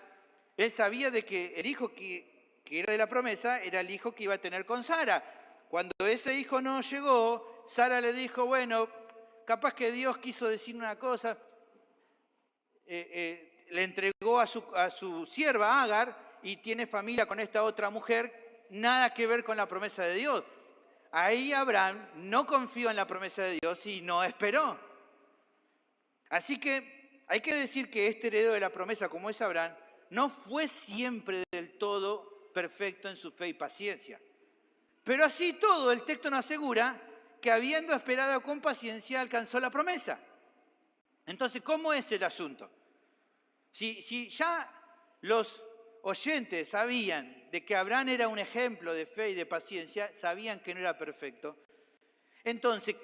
él sabía de que el hijo que era de la promesa era el hijo que iba a tener con Sara. Cuando ese hijo no llegó, Sara le dijo, bueno, capaz que Dios quiso decir una cosa, le entregó a su sierva Agar y tiene familia con esta otra mujer, nada que ver con la promesa de Dios. Ahí Abraham no confió en la promesa de Dios y no esperó. Así que hay que decir que este heredero de la promesa, como es Abraham, no fue siempre del todo perfecto en su fe y paciencia. Pero así todo, el texto nos asegura que habiendo esperado con paciencia alcanzó la promesa. Entonces, ¿cómo es el asunto? Si ya los oyentes sabían de que Abraham era un ejemplo de fe y de paciencia, sabían que no era perfecto. Entonces,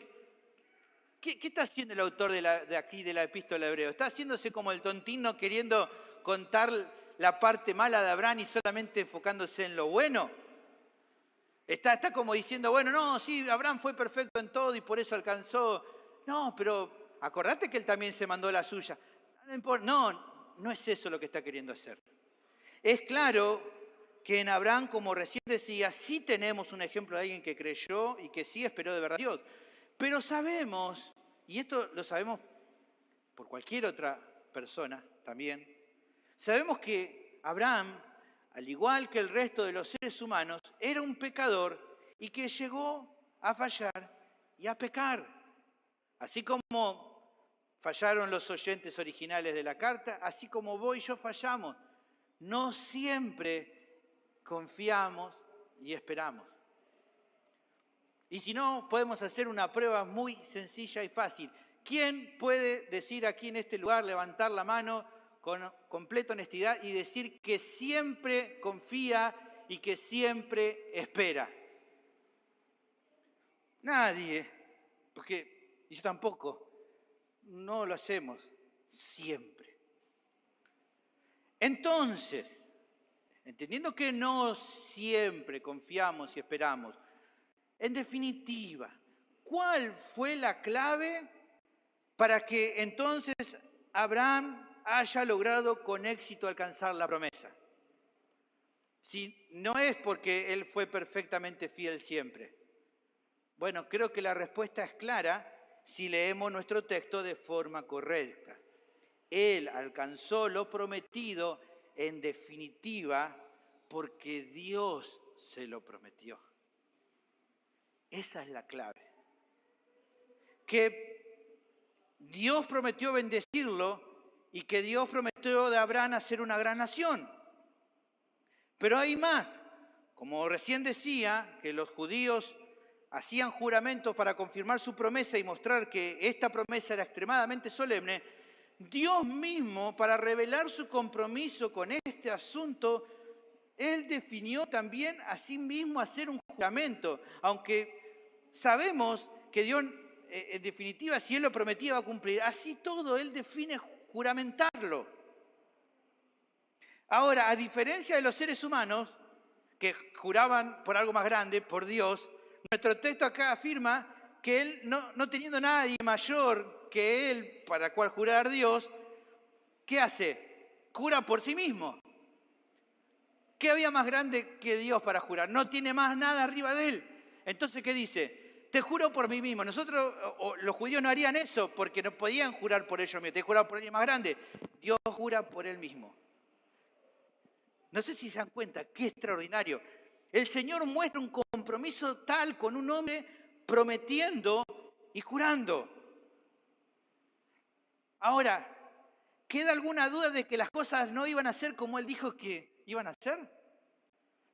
¿qué está haciendo el autor de aquí de la epístola de Hebreo? ¿Está haciéndose como el tontino queriendo contar la parte mala de Abraham y solamente enfocándose en lo bueno? Está como diciendo, bueno, no, sí, Abraham fue perfecto en todo y por eso alcanzó. No, pero acordate que él también se mandó la suya. No es eso lo que está queriendo hacer. Es claro que en Abraham, como recién decía, sí tenemos un ejemplo de alguien que creyó y que sí esperó de verdad a Dios. Pero sabemos, y esto lo sabemos por cualquier otra persona también, sabemos que Abraham, al igual que el resto de los seres humanos, era un pecador y que llegó a fallar y a pecar. Así como fallaron los oyentes originales de la carta, así como vos y yo fallamos. No siempre confiamos y esperamos. Y si no, podemos hacer una prueba muy sencilla y fácil. ¿Quién puede decir aquí en este lugar, levantar la mano, con completa honestidad y decir que siempre confía y que siempre espera. Nadie, porque yo tampoco, no lo hacemos siempre. Entonces, entendiendo que no siempre confiamos y esperamos, en definitiva, ¿cuál fue la clave para que entonces Abraham haya logrado con éxito alcanzar la promesa? Si no es porque él fue perfectamente fiel siempre. Bueno, creo que la respuesta es clara si leemos nuestro texto de forma correcta. Él alcanzó lo prometido en definitiva porque Dios se lo prometió. Esa es la clave. Que Dios prometió bendecirlo y que Dios prometió de Abraham hacer una gran nación. Pero hay más. Como recién decía, que los judíos hacían juramentos para confirmar su promesa y mostrar que esta promesa era extremadamente solemne, Dios mismo, para revelar su compromiso con este asunto, Él definió también a sí mismo hacer un juramento, aunque sabemos que Dios, en definitiva, si Él lo prometía, va a cumplir. Así todo, Él define juramentarlo. Ahora, a diferencia de los seres humanos, que juraban por algo más grande, por Dios, nuestro texto acá afirma que Él, no teniendo nadie mayor que Él para cual jurar Dios, ¿qué hace? Jura por sí mismo. ¿Qué había más grande que Dios para jurar? No tiene más nada arriba de Él. Entonces, ¿qué dice? Te juro por mí mismo. Nosotros, los judíos no harían eso porque no podían jurar por ellos mismos. Te juro por alguien más grande. Dios jura por Él mismo. No sé si se dan cuenta, qué extraordinario. El Señor muestra un compromiso tal con un hombre prometiendo y jurando. Ahora, ¿queda alguna duda de que las cosas no iban a ser como Él dijo que iban a ser?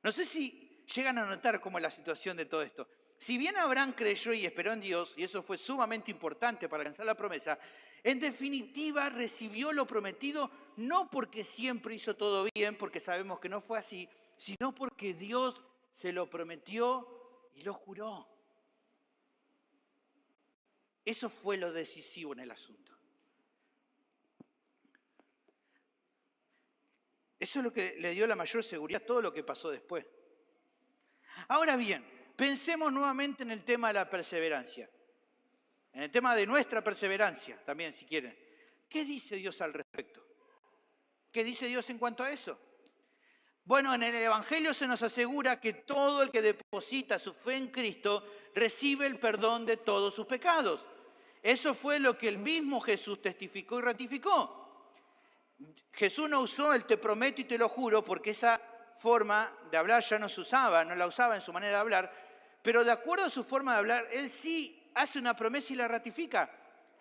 No sé si llegan a notar cómo es la situación de todo esto. Si bien Abraham creyó y esperó en Dios, y eso fue sumamente importante para alcanzar la promesa, en definitiva recibió lo prometido no porque siempre hizo todo bien, porque sabemos que no fue así, sino porque Dios se lo prometió y lo juró. Eso fue lo decisivo en el asunto. Eso es lo que le dio la mayor seguridad a todo lo que pasó después. Ahora bien, pensemos nuevamente en el tema de la perseverancia. En el tema de nuestra perseverancia también, si quieren. ¿Qué dice Dios al respecto? ¿Qué dice Dios en cuanto a eso? Bueno, en el Evangelio se nos asegura que todo el que deposita su fe en Cristo recibe el perdón de todos sus pecados. Eso fue lo que el mismo Jesús testificó y ratificó. Jesús no usó el te prometo y te lo juro porque esa forma de hablar ya no se usaba, no la usaba en su manera de hablar, pero de acuerdo a su forma de hablar, Él sí hace una promesa y la ratifica.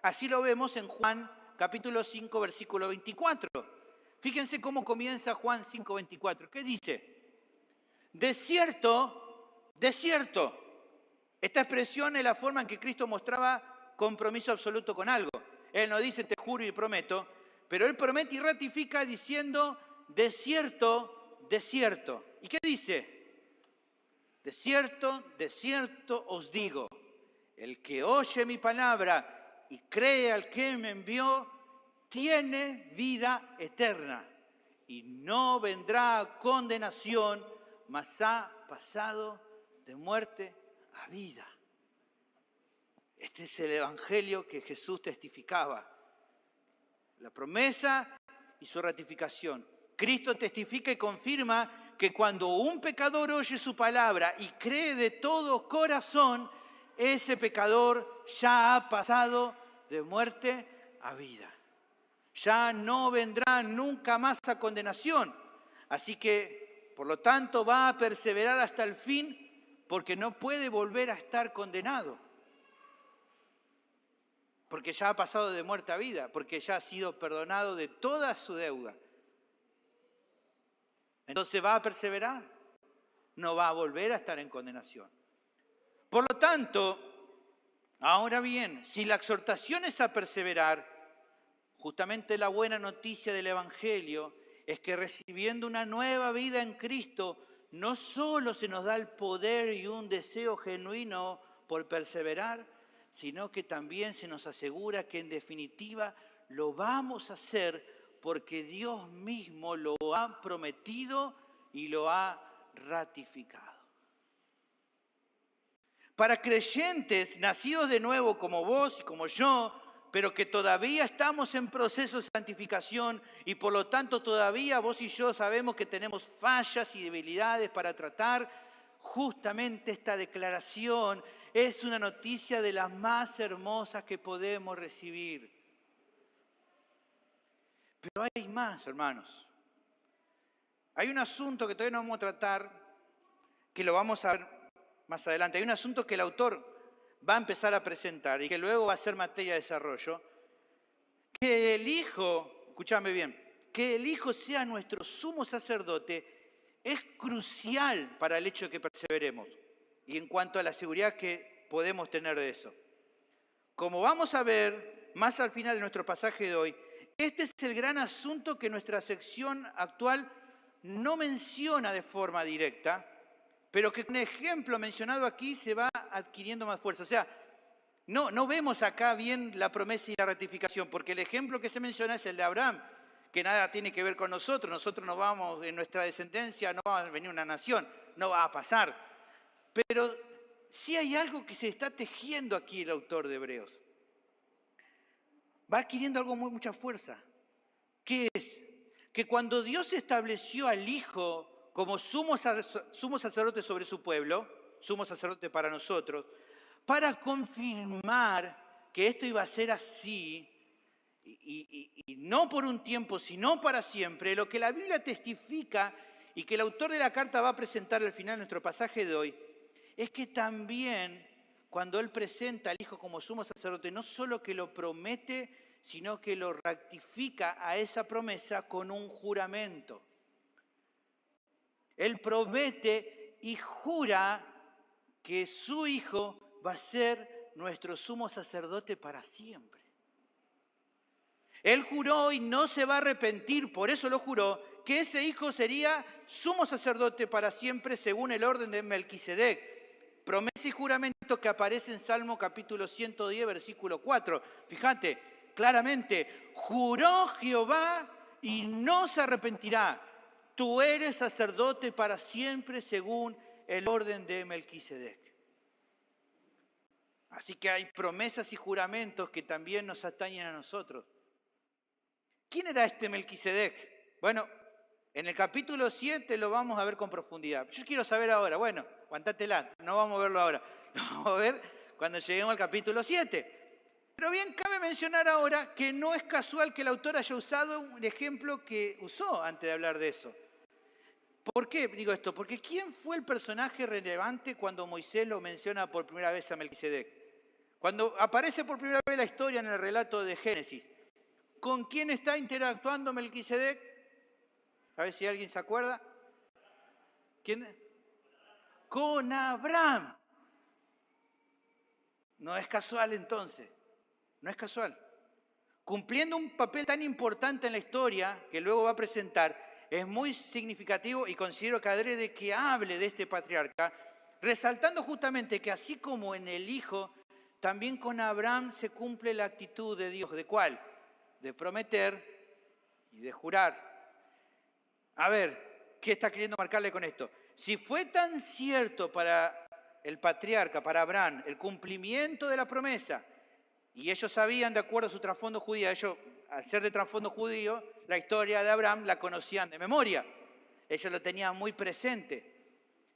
Así lo vemos en Juan capítulo 5, versículo 24. Fíjense cómo comienza Juan 5, 24. ¿Qué dice? De cierto, de cierto. Esta expresión es la forma en que Cristo mostraba compromiso absoluto con algo. Él no dice te juro y prometo, pero Él promete y ratifica diciendo de cierto, de cierto. ¿Y qué dice? De cierto os digo, el que oye mi palabra y cree al que me envió, tiene vida eterna y no vendrá a condenación, mas ha pasado de muerte a vida. Este es el evangelio que Jesús testificaba. La promesa y su ratificación. Cristo testifica y confirma que cuando un pecador oye su palabra y cree de todo corazón, ese pecador ya ha pasado de muerte a vida. Ya no vendrá nunca más a condenación. Así que, por lo tanto, va a perseverar hasta el fin porque no puede volver a estar condenado. Porque ya ha pasado de muerte a vida, porque ya ha sido perdonado de toda su deuda. Entonces va a perseverar, no va a volver a estar en condenación. Por lo tanto, ahora bien, si la exhortación es a perseverar, Justamente la buena noticia del Evangelio es que recibiendo una nueva vida en Cristo, no solo se nos da el poder y un deseo genuino por perseverar, sino que también se nos asegura que en definitiva lo vamos a hacer porque Dios mismo lo ha prometido y lo ha ratificado. Para creyentes nacidos de nuevo como vos y como yo, pero que todavía estamos en proceso de santificación y por lo tanto todavía vos y yo sabemos que tenemos fallas y debilidades para tratar, justamente esta declaración es una noticia de las más hermosas que podemos recibir. Pero hay más, hermanos. Hay un asunto que todavía no vamos a tratar, que lo vamos a ver más adelante. Hay un asunto que el autor va a empezar a presentar y que luego va a ser materia de desarrollo. Que el Hijo, escúchame bien, que el Hijo sea nuestro sumo sacerdote es crucial para el hecho de que perseveremos y en cuanto a la seguridad que podemos tener de eso. Como vamos a ver más al final de nuestro pasaje de hoy, este es el gran asunto que nuestra sección actual no menciona de forma directa, pero que con ejemplo mencionado aquí se va adquiriendo más fuerza. O sea, no vemos acá bien la promesa y la ratificación, porque el ejemplo que se menciona es el de Abraham, que nada tiene que ver con nosotros. Nosotros no vamos, en nuestra descendencia no va a venir una nación, no va a pasar. Pero sí hay algo que se está tejiendo aquí el autor de Hebreos. Va adquiriendo algo muy mucha fuerza. ¿Qué es? Que cuando Dios estableció al Hijo como sumo sacerdote sobre su pueblo, sumo sacerdote para nosotros, para confirmar que esto iba a ser así, y no por un tiempo, sino para siempre, lo que la Biblia testifica y que el autor de la carta va a presentar al final de nuestro pasaje de hoy, es que también cuando Él presenta al Hijo como sumo sacerdote, no solo que lo promete, sino que lo ratifica a esa promesa con un juramento. Él promete y jura que su Hijo va a ser nuestro sumo sacerdote para siempre. Él juró y no se va a arrepentir, por eso lo juró, que ese Hijo sería sumo sacerdote para siempre según el orden de Melquisedec. Promesa y juramento que aparece en Salmo capítulo 110, versículo 4. Fíjate, claramente, juró Jehová y no se arrepentirá. Tú eres sacerdote para siempre según el orden de Melquisedec. Así que hay promesas y juramentos que también nos atañen a nosotros. ¿Quién era este Melquisedec? Bueno, en el capítulo 7 lo vamos a ver con profundidad. Yo quiero saber ahora, bueno, aguantátela, no vamos a verlo ahora. Lo vamos a ver cuando lleguemos al capítulo 7. Pero bien, cabe mencionar ahora que no es casual que el autor haya usado un ejemplo que usó antes de hablar de eso. ¿Por qué digo esto? Porque ¿quién fue el personaje relevante cuando Moisés lo menciona por primera vez a Melquisedec? Cuando aparece por primera vez la historia en el relato de Génesis, ¿con quién está interactuando Melquisedec? A ver si alguien se acuerda. ¿Quién? Con Abraham. No es casual entonces, no es casual. Cumpliendo un papel tan importante en la historia que luego va a presentar, es muy significativo y considero que adrede que hable de este patriarca, resaltando justamente que así como en el Hijo, también con Abraham se cumple la actitud de Dios. ¿De cuál? De prometer y de jurar. A ver, ¿qué está queriendo marcarle con esto? Si fue tan cierto para el patriarca, para Abraham, el cumplimiento de la promesa, y ellos sabían, de acuerdo a su trasfondo judío, ellos, al ser de trasfondo judío, la historia de Abraham la conocían de memoria. Ellos lo tenían muy presente.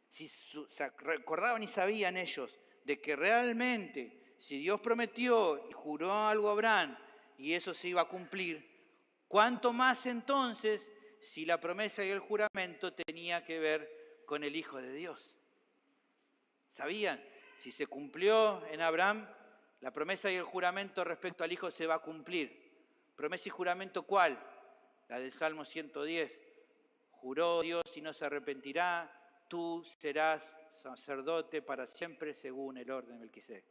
Si se recordaban y sabían ellos de que realmente, si Dios prometió y juró algo a Abraham, y eso se iba a cumplir, ¿cuánto más entonces si la promesa y el juramento tenía que ver con el Hijo de Dios? ¿Sabían? Si se cumplió en Abraham, la promesa y el juramento respecto al Hijo se va a cumplir. ¿Promesa y juramento cuál? La del Salmo 110. Juró Dios y no se arrepentirá, tú serás sacerdote para siempre según el orden de Melquisedec.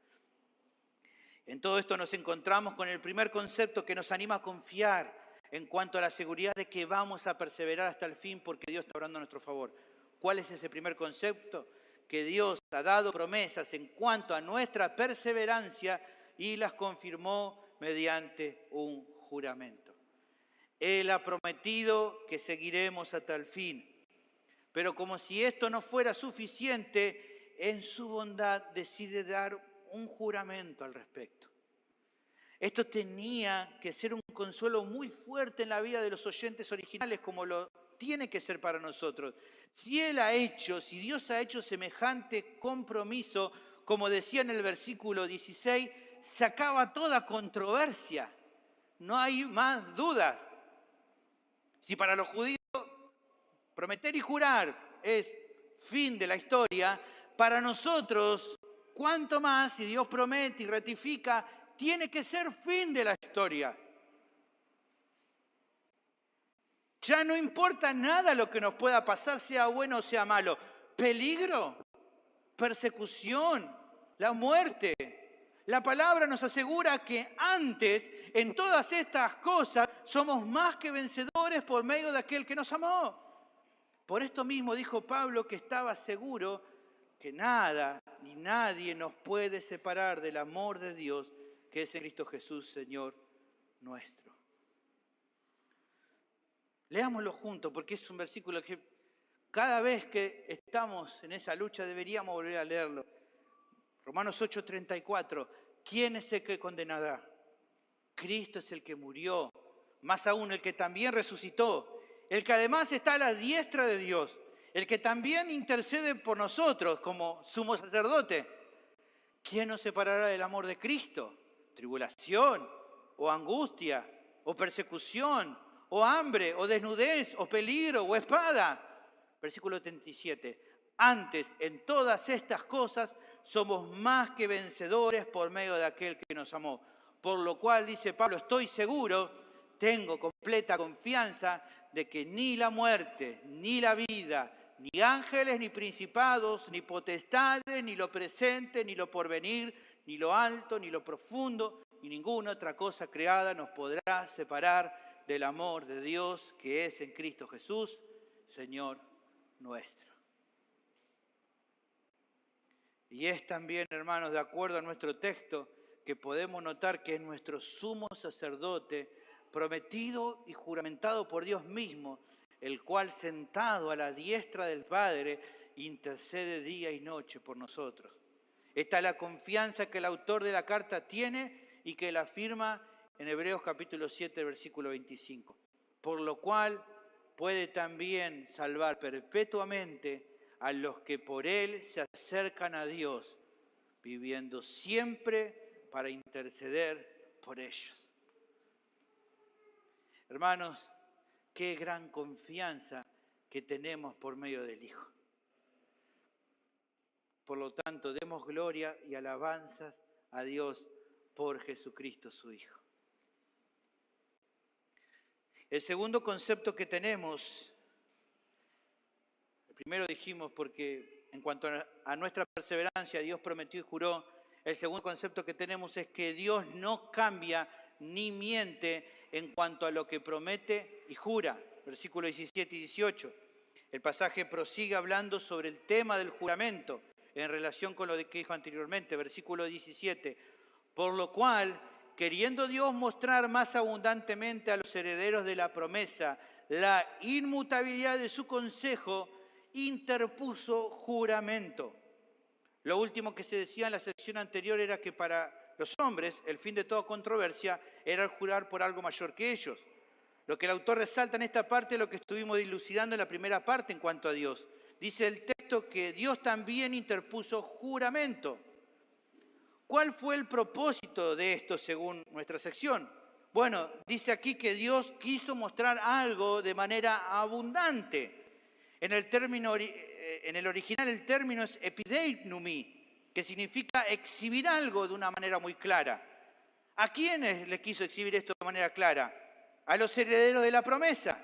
En todo esto nos encontramos con el primer concepto que nos anima a confiar en cuanto a la seguridad de que vamos a perseverar hasta el fin porque Dios está obrando a nuestro favor. ¿Cuál es ese primer concepto? Que Dios ha dado promesas en cuanto a nuestra perseverancia y las confirmó mediante un juramento. Él ha prometido que seguiremos hasta el fin. Pero como si esto no fuera suficiente, en su bondad decide dar un juramento al respecto. Esto tenía que ser un consuelo muy fuerte en la vida de los oyentes originales, como lo tiene que ser para nosotros. Si Dios ha hecho semejante compromiso, como decía en el versículo 16, se acaba toda controversia. No hay más dudas. Si para los judíos prometer y jurar es fin de la historia, para nosotros, cuanto más, si Dios promete y ratifica, tiene que ser fin de la historia. Ya no importa nada lo que nos pueda pasar, sea bueno o sea malo. Peligro, persecución, la muerte. La palabra nos asegura que antes, en todas estas cosas, somos más que vencedores por medio de aquel que nos amó. Por esto mismo dijo Pablo que estaba seguro que nada ni nadie nos puede separar del amor de Dios que es en Cristo Jesús, Señor nuestro. Leámoslo juntos porque es un versículo que cada vez que estamos en esa lucha deberíamos volver a leerlo. Romanos 8:34. ¿Quién es el que condenará? Cristo es el que murió, más aún el que también resucitó, el que además está a la diestra de Dios, el que también intercede por nosotros como sumo sacerdote. ¿Quién nos separará del amor de Cristo? ¿Tribulación, o angustia, o persecución, o hambre, o desnudez, o peligro, o espada? Versículo 37. Antes, en todas estas cosas, somos más que vencedores por medio de aquel que nos amó. Por lo cual, dice Pablo, estoy seguro, tengo completa confianza de que ni la muerte, ni la vida, ni ángeles, ni principados, ni potestades, ni lo presente, ni lo porvenir, ni lo alto, ni lo profundo, ni ninguna otra cosa creada nos podrá separar del amor de Dios que es en Cristo Jesús, Señor nuestro. Y es también, hermanos, de acuerdo a nuestro texto, que podemos notar que es nuestro sumo sacerdote, prometido y juramentado por Dios mismo, el cual sentado a la diestra del Padre intercede día y noche por nosotros. Esta es la confianza que el autor de la carta tiene y que la afirma en Hebreos capítulo 7, versículo 25. Por lo cual puede también salvar perpetuamente a los que por él se acercan a Dios, viviendo siempre para interceder por ellos. Hermanos, qué gran confianza que tenemos por medio del Hijo. Por lo tanto, demos gloria y alabanzas a Dios por Jesucristo su Hijo. El segundo concepto que tenemos, el primero dijimos porque en cuanto a nuestra perseverancia Dios prometió y juró. El segundo concepto que tenemos es que Dios no cambia ni miente en cuanto a lo que promete y jura. Versículos 17 y 18. El pasaje prosigue hablando sobre el tema del juramento en relación con lo que dijo anteriormente. Versículo 17. Por lo cual, queriendo Dios mostrar más abundantemente a los herederos de la promesa la inmutabilidad de su consejo, interpuso juramento. Lo último que se decía en la sección anterior era que para los hombres el fin de toda controversia era el jurar por algo mayor que ellos. Lo que el autor resalta en esta parte es lo que estuvimos dilucidando en la primera parte en cuanto a Dios. Dice el texto que Dios también interpuso juramento. ¿Cuál fue el propósito de esto según nuestra sección? Bueno, dice aquí que Dios quiso mostrar algo de manera abundante. En el original el término es epideinomai, que significa exhibir algo de una manera muy clara. ¿A quiénes le quiso exhibir esto de manera clara? A los herederos de la promesa.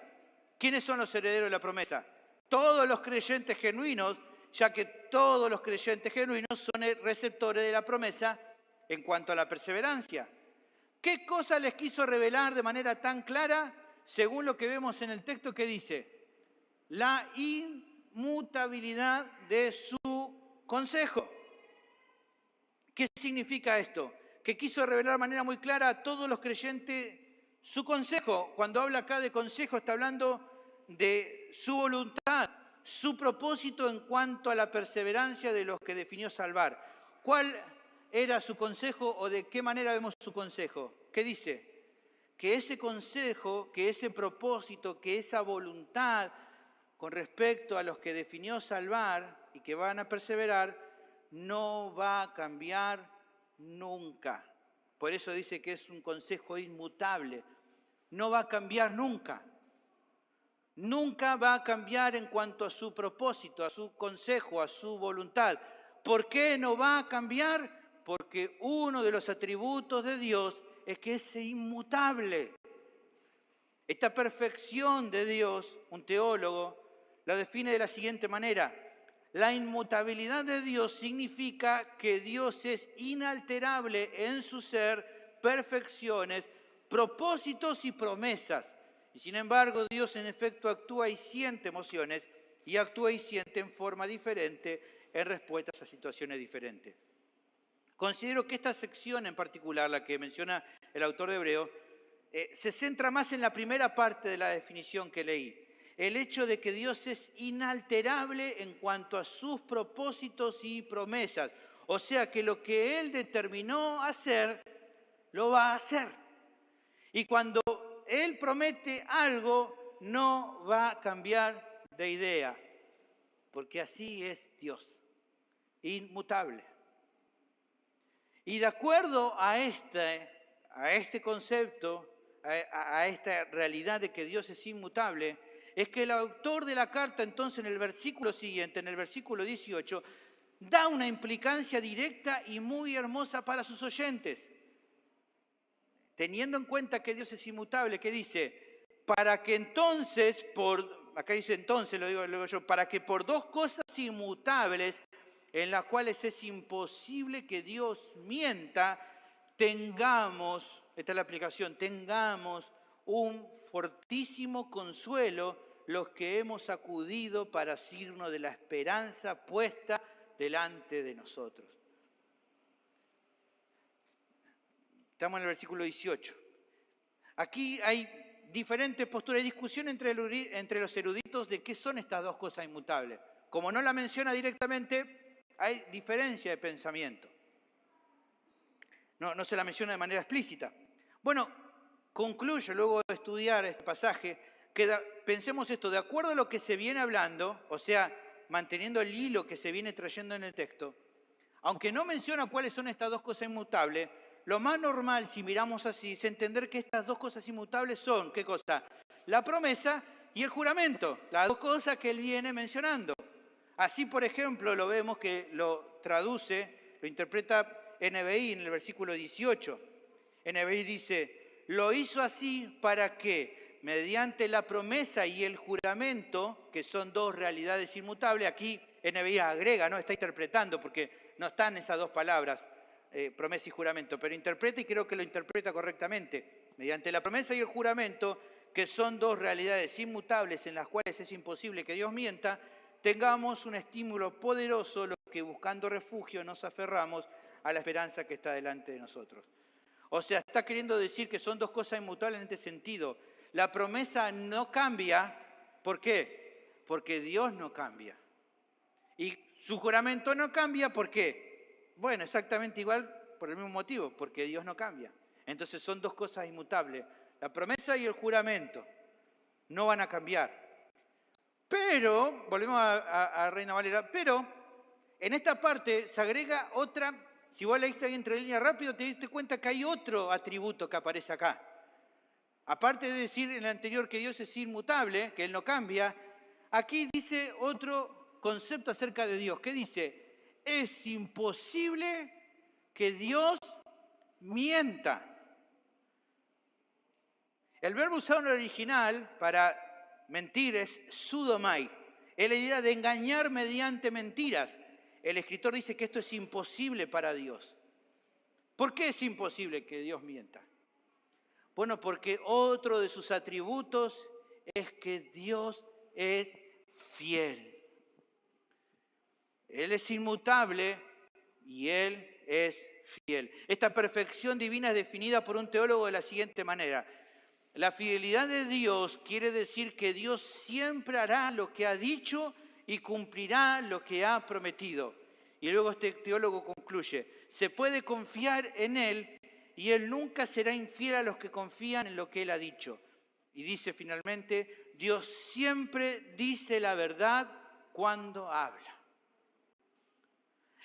¿Quiénes son los herederos de la promesa? Todos los creyentes genuinos, ya que todos los creyentes genuinos son receptores de la promesa en cuanto a la perseverancia. ¿Qué cosa les quiso revelar de manera tan clara? Según lo que vemos en el texto que dice, la inmutabilidad de su consejo. ¿Qué significa esto? Que quiso revelar de manera muy clara a todos los creyentes su consejo. Cuando habla acá de consejo, está hablando de su voluntad, su propósito en cuanto a la perseverancia de los que definió salvar. ¿Cuál era su consejo o de qué manera vemos su consejo? ¿Qué dice? Que ese consejo, que ese propósito, que esa voluntad con respecto a los que definió salvar y que van a perseverar, no va a cambiar nunca. Por eso dice que es un consejo inmutable. No va a cambiar nunca. Nunca va a cambiar en cuanto a su propósito, a su consejo, a su voluntad. ¿Por qué no va a cambiar? Porque uno de los atributos de Dios es que es inmutable. Esta perfección de Dios, un teólogo, la define de la siguiente manera. La inmutabilidad de Dios significa que Dios es inalterable en su ser, perfecciones, propósitos y promesas. Y sin embargo, Dios en efecto actúa y siente emociones y actúa y siente en forma diferente en respuestas a situaciones diferentes. Considero que esta sección en particular, la que menciona el autor de Hebreo, se centra más en la primera parte de la definición que leí. El hecho de que Dios es inalterable en cuanto a sus propósitos y promesas. O sea que lo que Él determinó hacer, lo va a hacer. Y cuando Él promete algo, no va a cambiar de idea. Porque así es Dios, inmutable. Y de acuerdo a este concepto, a esta realidad de que Dios es inmutable, es que el autor de la carta entonces en el versículo siguiente, en el versículo 18, da una implicancia directa y muy hermosa para sus oyentes. Teniendo en cuenta que Dios es inmutable, que dice, para que entonces, acá dice entonces, lo digo yo, para que por dos cosas inmutables, en las cuales es imposible que Dios mienta, tengamos, esta es la aplicación, tengamos un fortísimo consuelo los que hemos acudido para signo de la esperanza puesta delante de nosotros. Estamos en el versículo 18. Aquí hay diferentes posturas de discusión entre los eruditos de qué son estas dos cosas inmutables. Como no la menciona directamente, hay diferencia de pensamiento. No se la menciona de manera explícita. Bueno, concluyo luego de estudiar este pasaje, que pensemos esto, de acuerdo a lo que se viene hablando, o sea, manteniendo el hilo que se viene trayendo en el texto, aunque no menciona cuáles son estas dos cosas inmutables, lo más normal, si miramos así, es entender que estas dos cosas inmutables son, ¿qué cosa? La promesa y el juramento, las dos cosas que él viene mencionando. Así, por ejemplo, lo vemos que lo traduce, lo interpreta NBI en el versículo 18. NBI dice, lo hizo así para que, mediante la promesa y el juramento, que son dos realidades inmutables, aquí NBI agrega, no está interpretando, porque no están esas dos palabras, promesa y juramento, pero interpreta y creo que lo interpreta correctamente. Mediante la promesa y el juramento, que son dos realidades inmutables en las cuales es imposible que Dios mienta, tengamos un estímulo poderoso los que buscando refugio nos aferramos a la esperanza que está delante de nosotros. O sea, está queriendo decir que son dos cosas inmutables en este sentido. La promesa no cambia. ¿Por qué? Porque Dios no cambia. Y su juramento no cambia. ¿Por qué? Bueno, exactamente igual por el mismo motivo, porque Dios no cambia. Entonces son dos cosas inmutables. La promesa y el juramento no van a cambiar. Pero, volvemos a Reina Valera, pero en esta parte se agrega otra, si vos leíste ahí entre líneas rápido, te diste cuenta que hay otro atributo que aparece acá. Aparte de decir en el anterior que Dios es inmutable, que Él no cambia, aquí dice otro concepto acerca de Dios. ¿Qué dice? Es imposible que Dios mienta. El verbo usado en el original para mentir es pseudomai. Es la idea de engañar mediante mentiras. El escritor dice que esto es imposible para Dios. ¿Por qué es imposible que Dios mienta? Bueno, porque otro de sus atributos es que Dios es fiel. Él es inmutable y Él es fiel. Esta perfección divina es definida por un teólogo de la siguiente manera. La fidelidad de Dios quiere decir que Dios siempre hará lo que ha dicho y cumplirá lo que ha prometido. Y luego este teólogo concluye, se puede confiar en Él y Él nunca será infiel a los que confían en lo que Él ha dicho. Y dice finalmente, Dios siempre dice la verdad cuando habla.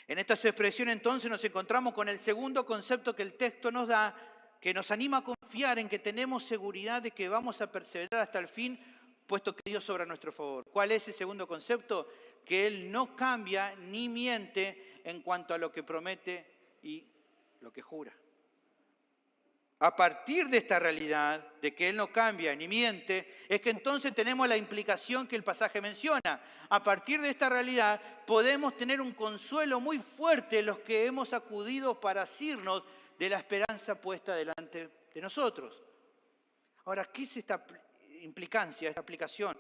En estas expresiones entonces nos encontramos con el segundo concepto que el texto nos da, que nos anima a confiar en que tenemos seguridad de que vamos a perseverar hasta el fin, puesto que Dios obra a nuestro favor. ¿Cuál es ese segundo concepto? Que Él no cambia ni miente en cuanto a lo que promete y lo que jura. A partir de esta realidad, de que Él no cambia ni miente, es que entonces tenemos la implicación que el pasaje menciona. A partir de esta realidad podemos tener un consuelo muy fuerte los que hemos acudido para asirnos de la esperanza puesta delante de nosotros. Ahora, ¿qué es esta implicancia, esta aplicación?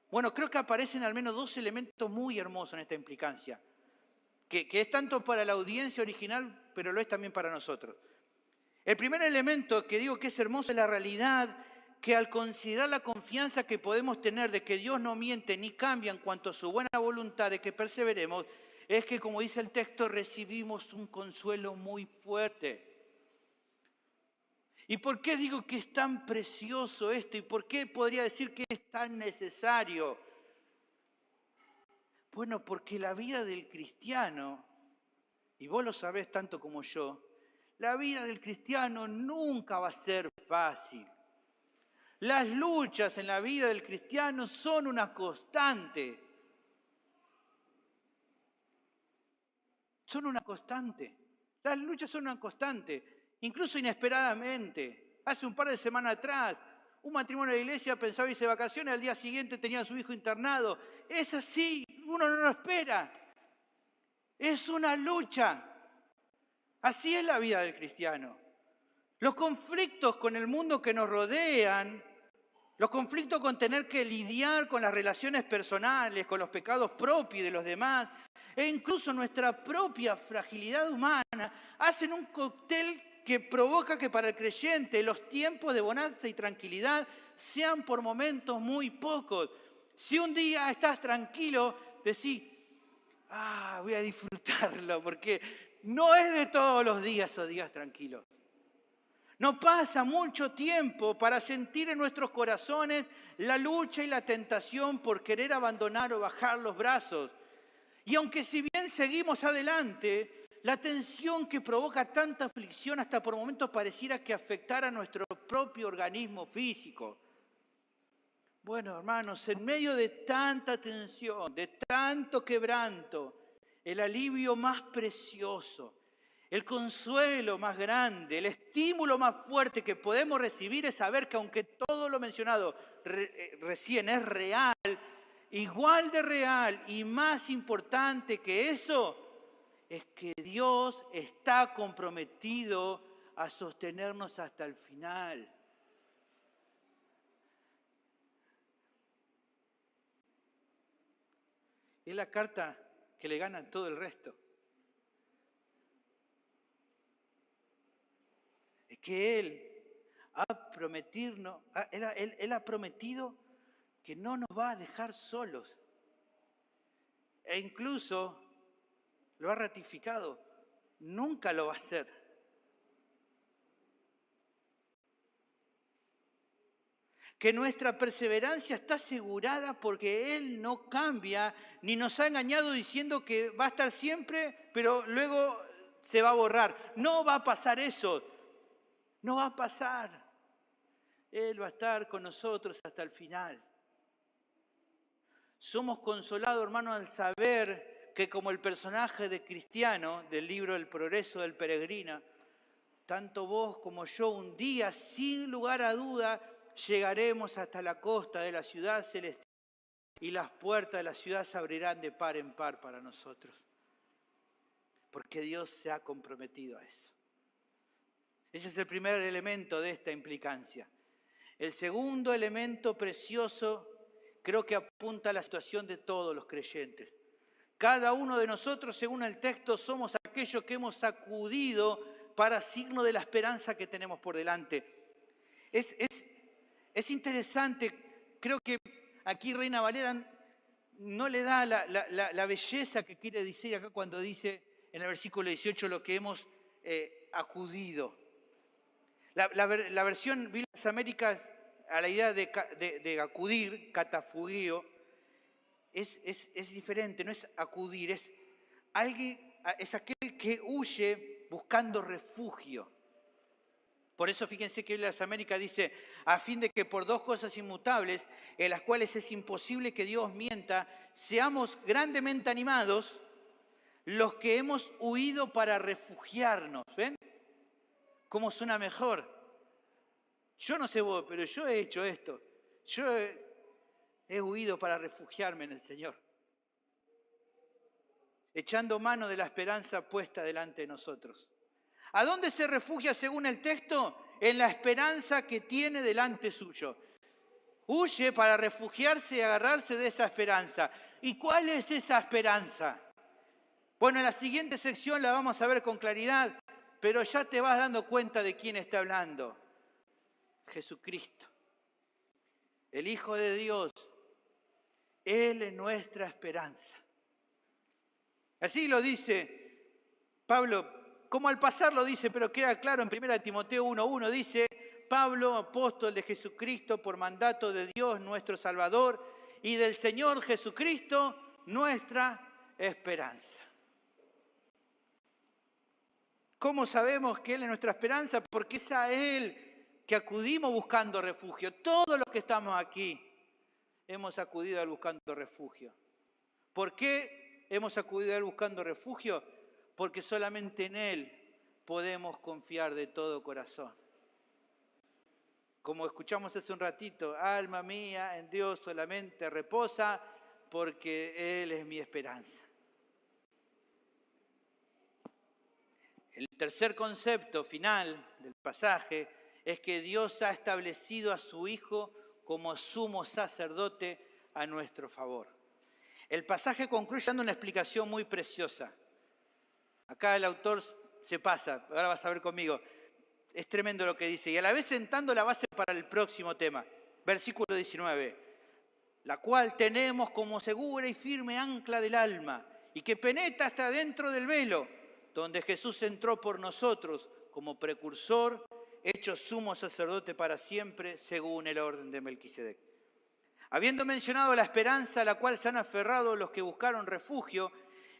Bueno, creo que aparecen al menos dos elementos muy hermosos en esta implicancia, que es tanto para la audiencia original, pero lo es también para nosotros. El primer elemento que digo que es hermoso es la realidad que al considerar la confianza que podemos tener de que Dios no miente ni cambia en cuanto a su buena voluntad de que perseveremos, es que, como dice el texto, recibimos un consuelo muy fuerte. ¿Y por qué digo que es tan precioso esto? ¿Y por qué podría decir que es tan necesario? Bueno, porque la vida del cristiano, y vos lo sabés tanto como yo, la vida del cristiano nunca va a ser fácil. Las luchas en la vida del cristiano son una constante. Son una constante. Las luchas son una constante, incluso inesperadamente. Hace un par de semanas atrás, un matrimonio de la iglesia pensaba irse de vacaciones, al día siguiente tenía a su hijo internado. Es así, uno no lo espera. Es una lucha. Así es la vida del cristiano. Los conflictos con el mundo que nos rodean, los conflictos con tener que lidiar con las relaciones personales, con los pecados propios de los demás, e incluso nuestra propia fragilidad humana, hacen un cóctel que provoca que para el creyente los tiempos de bonanza y tranquilidad sean por momentos muy pocos. Si un día estás tranquilo, decís, voy a disfrutarlo, porque no es de todos los días esos días tranquilos. No pasa mucho tiempo para sentir en nuestros corazones la lucha y la tentación por querer abandonar o bajar los brazos. Y aunque si bien seguimos adelante, la tensión que provoca tanta aflicción hasta por momentos pareciera que afectara a nuestro propio organismo físico. Bueno, hermanos, en medio de tanta tensión, de tanto quebranto, el alivio más precioso, el consuelo más grande, el estímulo más fuerte que podemos recibir es saber que aunque todo lo mencionado recién es real, igual de real y más importante que eso, es que Dios está comprometido a sostenernos hasta el final. Es la carta que le gana todo el resto. Es que Él ha prometido que no nos va a dejar solos. E incluso lo ha ratificado. Nunca lo va a hacer. Que nuestra perseverancia está asegurada porque Él no cambia, ni nos ha engañado diciendo que va a estar siempre, pero luego se va a borrar. No va a pasar eso. No va a pasar. Él va a estar con nosotros hasta el final. Somos consolados, hermanos, al saber que como el personaje de Cristiano del libro El progreso del peregrino, tanto vos como yo un día, sin lugar a duda, llegaremos hasta la costa de la ciudad celestial y las puertas de la ciudad se abrirán de par en par para nosotros. Porque Dios se ha comprometido a eso. Ese es el primer elemento de esta implicancia. El segundo elemento precioso creo que apunta a la situación de todos los creyentes. Cada uno de nosotros, según el texto, somos aquellos que hemos acudido para signo de la esperanza que tenemos por delante. Es interesante, creo que aquí Reina Valera no le da la belleza que quiere decir acá cuando dice en el versículo 18 lo que hemos acudido. La versión Biblia de las Américas a la idea de acudir, catafugio, es diferente, no es acudir, es aquel que huye buscando refugio. Por eso fíjense que Biblia de las Américas dice, a fin de que por dos cosas inmutables, en las cuales es imposible que Dios mienta, seamos grandemente animados los que hemos huido para refugiarnos. ¿Ven? ¿Cómo suena mejor? Yo no sé vos, pero yo he hecho esto. Yo he huido para refugiarme en el Señor. Echando mano de la esperanza puesta delante de nosotros. ¿A dónde se refugia según el texto? En la esperanza que tiene delante suyo. Huye para refugiarse y agarrarse de esa esperanza. ¿Y cuál es esa esperanza? Bueno, en la siguiente sección la vamos a ver con claridad, pero ya te vas dando cuenta de quién está hablando. Jesucristo, el Hijo de Dios. Él es nuestra esperanza. Así lo dice Pablo, como al pasar lo dice, pero queda claro en 1 Timoteo 1:1, dice, Pablo, apóstol de Jesucristo, por mandato de Dios nuestro Salvador y del Señor Jesucristo, nuestra esperanza. ¿Cómo sabemos que Él es nuestra esperanza? Porque es a Él que acudimos buscando refugio. Todos los que estamos aquí hemos acudido a Él buscando refugio. ¿Por qué hemos acudido a Él buscando refugio? Porque solamente en Él podemos confiar de todo corazón. Como escuchamos hace un ratito, alma mía, en Dios solamente reposa, porque Él es mi esperanza. El tercer concepto final del pasaje es que Dios ha establecido a su Hijo como sumo sacerdote a nuestro favor. El pasaje concluye dando una explicación muy preciosa. Acá el autor se pasa, ahora vas a ver conmigo. Es tremendo lo que dice. Y a la vez sentando la base para el próximo tema. Versículo 19. La cual tenemos como segura y firme ancla del alma y que penetra hasta dentro del velo, donde Jesús entró por nosotros como precursor, hecho sumo sacerdote para siempre, según el orden de Melquisedec. Habiendo mencionado la esperanza a la cual se han aferrado los que buscaron refugio,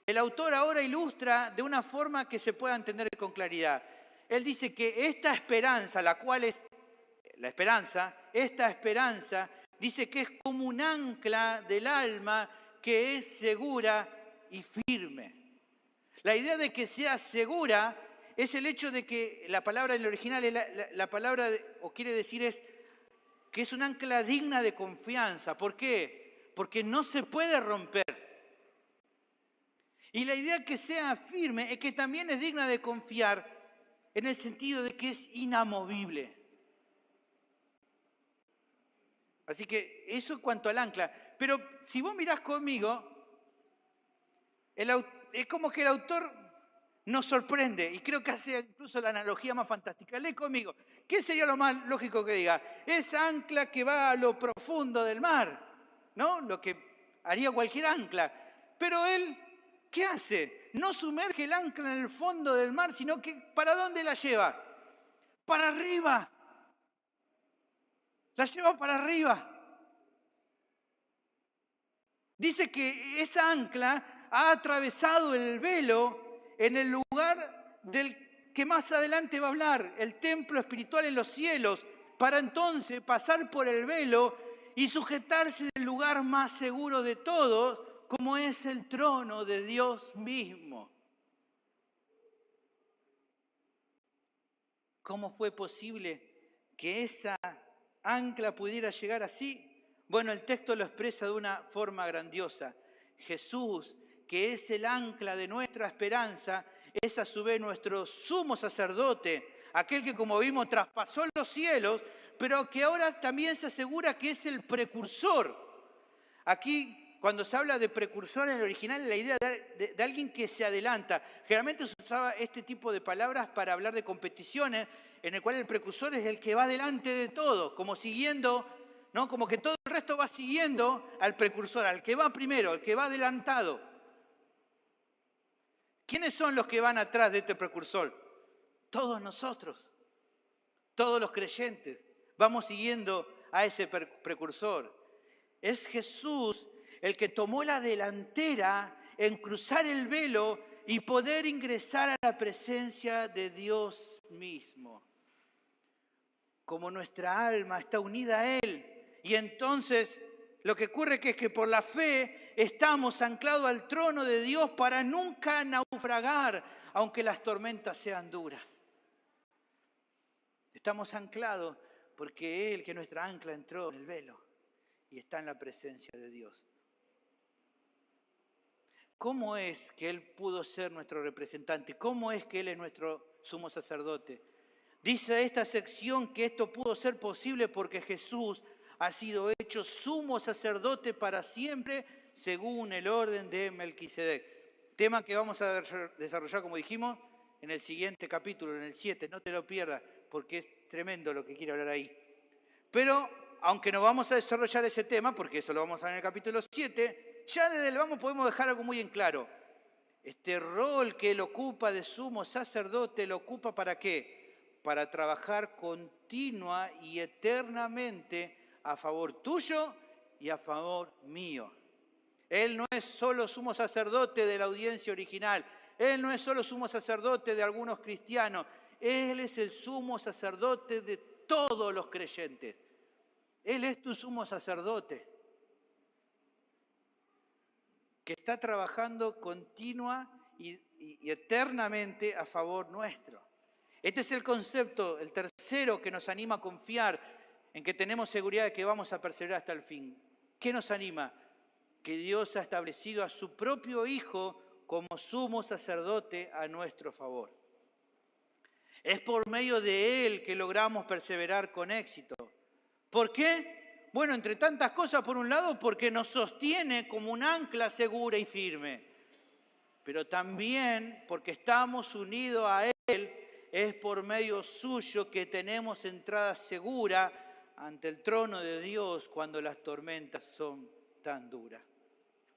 el autor ahora ilustra de una forma que se pueda entender con claridad. Él dice que esta esperanza, la cual es la esperanza, esta esperanza dice que es como un ancla del alma que es segura y firme. La idea de que sea segura es el hecho de que la palabra en el original, la palabra, o quiere decir es que es un ancla digna de confianza. ¿Por qué? Porque no se puede romper. Y la idea que sea firme es que también es digna de confiar en el sentido de que es inamovible. Así que eso en cuanto al ancla. Pero si vos mirás conmigo, es como que el autor nos sorprende y creo que hace incluso la analogía más fantástica. Lee conmigo. ¿Qué sería lo más lógico que diga? Es ancla que va a lo profundo del mar, ¿no? Lo que haría cualquier ancla. Pero él, ¿qué hace? No sumerge el ancla en el fondo del mar, sino que ¿para dónde la lleva? Para arriba. La lleva para arriba. Dice que esa ancla ha atravesado el velo en el lugar del que más adelante va a hablar, el templo espiritual en los cielos, para entonces pasar por el velo y sujetarse del lugar más seguro de todos, como es el trono de Dios mismo. ¿Cómo fue posible que esa ancla pudiera llegar así? Bueno, el texto lo expresa de una forma grandiosa. Jesús, que es el ancla de nuestra esperanza, es a su vez nuestro sumo sacerdote, aquel que, como vimos, traspasó los cielos, pero que ahora también se asegura que es el precursor. Aquí, cuando se habla de precursor en el original, la idea de alguien que se adelanta. Generalmente se usaba este tipo de palabras para hablar de competiciones, en el cual el precursor es el que va delante de todo, como siguiendo, ¿no? Como que todo el resto va siguiendo al precursor, al que va primero, al que va adelantado. ¿Quiénes son los que van atrás de este precursor? Todos nosotros, todos los creyentes, vamos siguiendo a ese precursor. Es Jesús el que tomó la delantera en cruzar el velo y poder ingresar a la presencia de Dios mismo. Como nuestra alma está unida a Él, y entonces lo que ocurre es que por la fe estamos anclados al trono de Dios para nunca naufragar, aunque las tormentas sean duras. Estamos anclados porque Él, que nuestra ancla, entró en el velo y está en la presencia de Dios. ¿Cómo es que Él pudo ser nuestro representante? ¿Cómo es que Él es nuestro sumo sacerdote? Dice esta sección que esto pudo ser posible porque Jesús ha sido hecho sumo sacerdote para siempre según el orden de Melquisedec. Tema que vamos a desarrollar, como dijimos, en el siguiente capítulo, en el 7. No te lo pierdas porque es tremendo lo que quiere hablar ahí. Pero, aunque no vamos a desarrollar ese tema, porque eso lo vamos a ver en el capítulo 7, ya desde el vamos podemos dejar algo muy en claro. Este rol que Él ocupa de sumo sacerdote, ¿lo ocupa para qué? Para trabajar continua y eternamente a favor tuyo y a favor mío. Él no es solo sumo sacerdote de la audiencia original, Él no es solo sumo sacerdote de algunos cristianos, Él es el sumo sacerdote de todos los creyentes. Él es tu sumo sacerdote, que está trabajando continua y eternamente a favor nuestro. Este es el concepto, el tercero, que nos anima a confiar en que tenemos seguridad de que vamos a perseverar hasta el fin. ¿Qué nos anima? Que Dios ha establecido a su propio Hijo como sumo sacerdote a nuestro favor. Es por medio de Él que logramos perseverar con éxito. ¿Por qué? Bueno, entre tantas cosas, por un lado, porque nos sostiene como un ancla segura y firme, pero también porque estamos unidos a Él, es por medio suyo que tenemos entrada segura ante el trono de Dios cuando las tormentas son tan duras.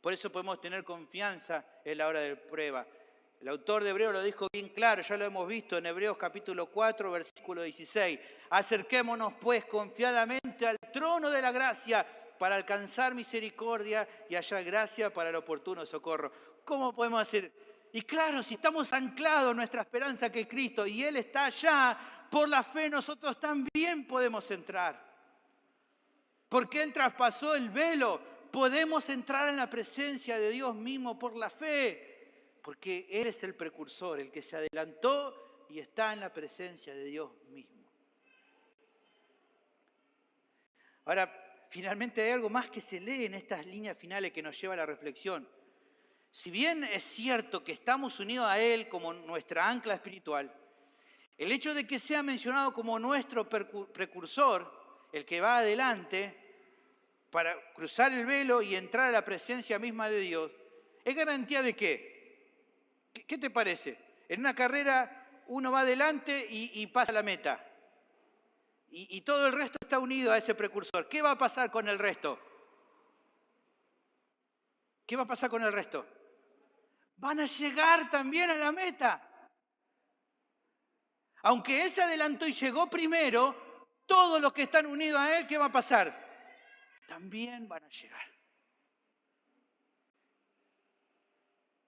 Por eso podemos tener confianza en la hora de prueba. El autor de Hebreos lo dijo bien claro, ya lo hemos visto en Hebreos capítulo 4, versículo 16. Acerquémonos pues confiadamente al trono de la gracia para alcanzar misericordia y hallar gracia para el oportuno socorro. ¿Cómo podemos decir? Y claro, si estamos anclados en nuestra esperanza que es Cristo y Él está allá, por la fe nosotros también podemos entrar. Porque Él traspasó el velo, podemos entrar en la presencia de Dios mismo por la fe. Porque Él es el precursor, el que se adelantó y está en la presencia de Dios mismo. Ahora, finalmente hay algo más que se lee en estas líneas finales que nos lleva a la reflexión. Si bien es cierto que estamos unidos a Él como nuestra ancla espiritual, el hecho de que sea mencionado como nuestro precursor, el que va adelante para cruzar el velo y entrar a la presencia misma de Dios, ¿es garantía de qué? ¿Qué te parece? En una carrera uno va adelante y pasa la meta. Y todo el resto está unido a ese precursor. ¿Qué va a pasar con el resto? ¿Qué va a pasar con el resto? Van a llegar también a la meta. Aunque Él se adelantó y llegó primero, todos los que están unidos a Él, ¿qué va a pasar? También van a llegar.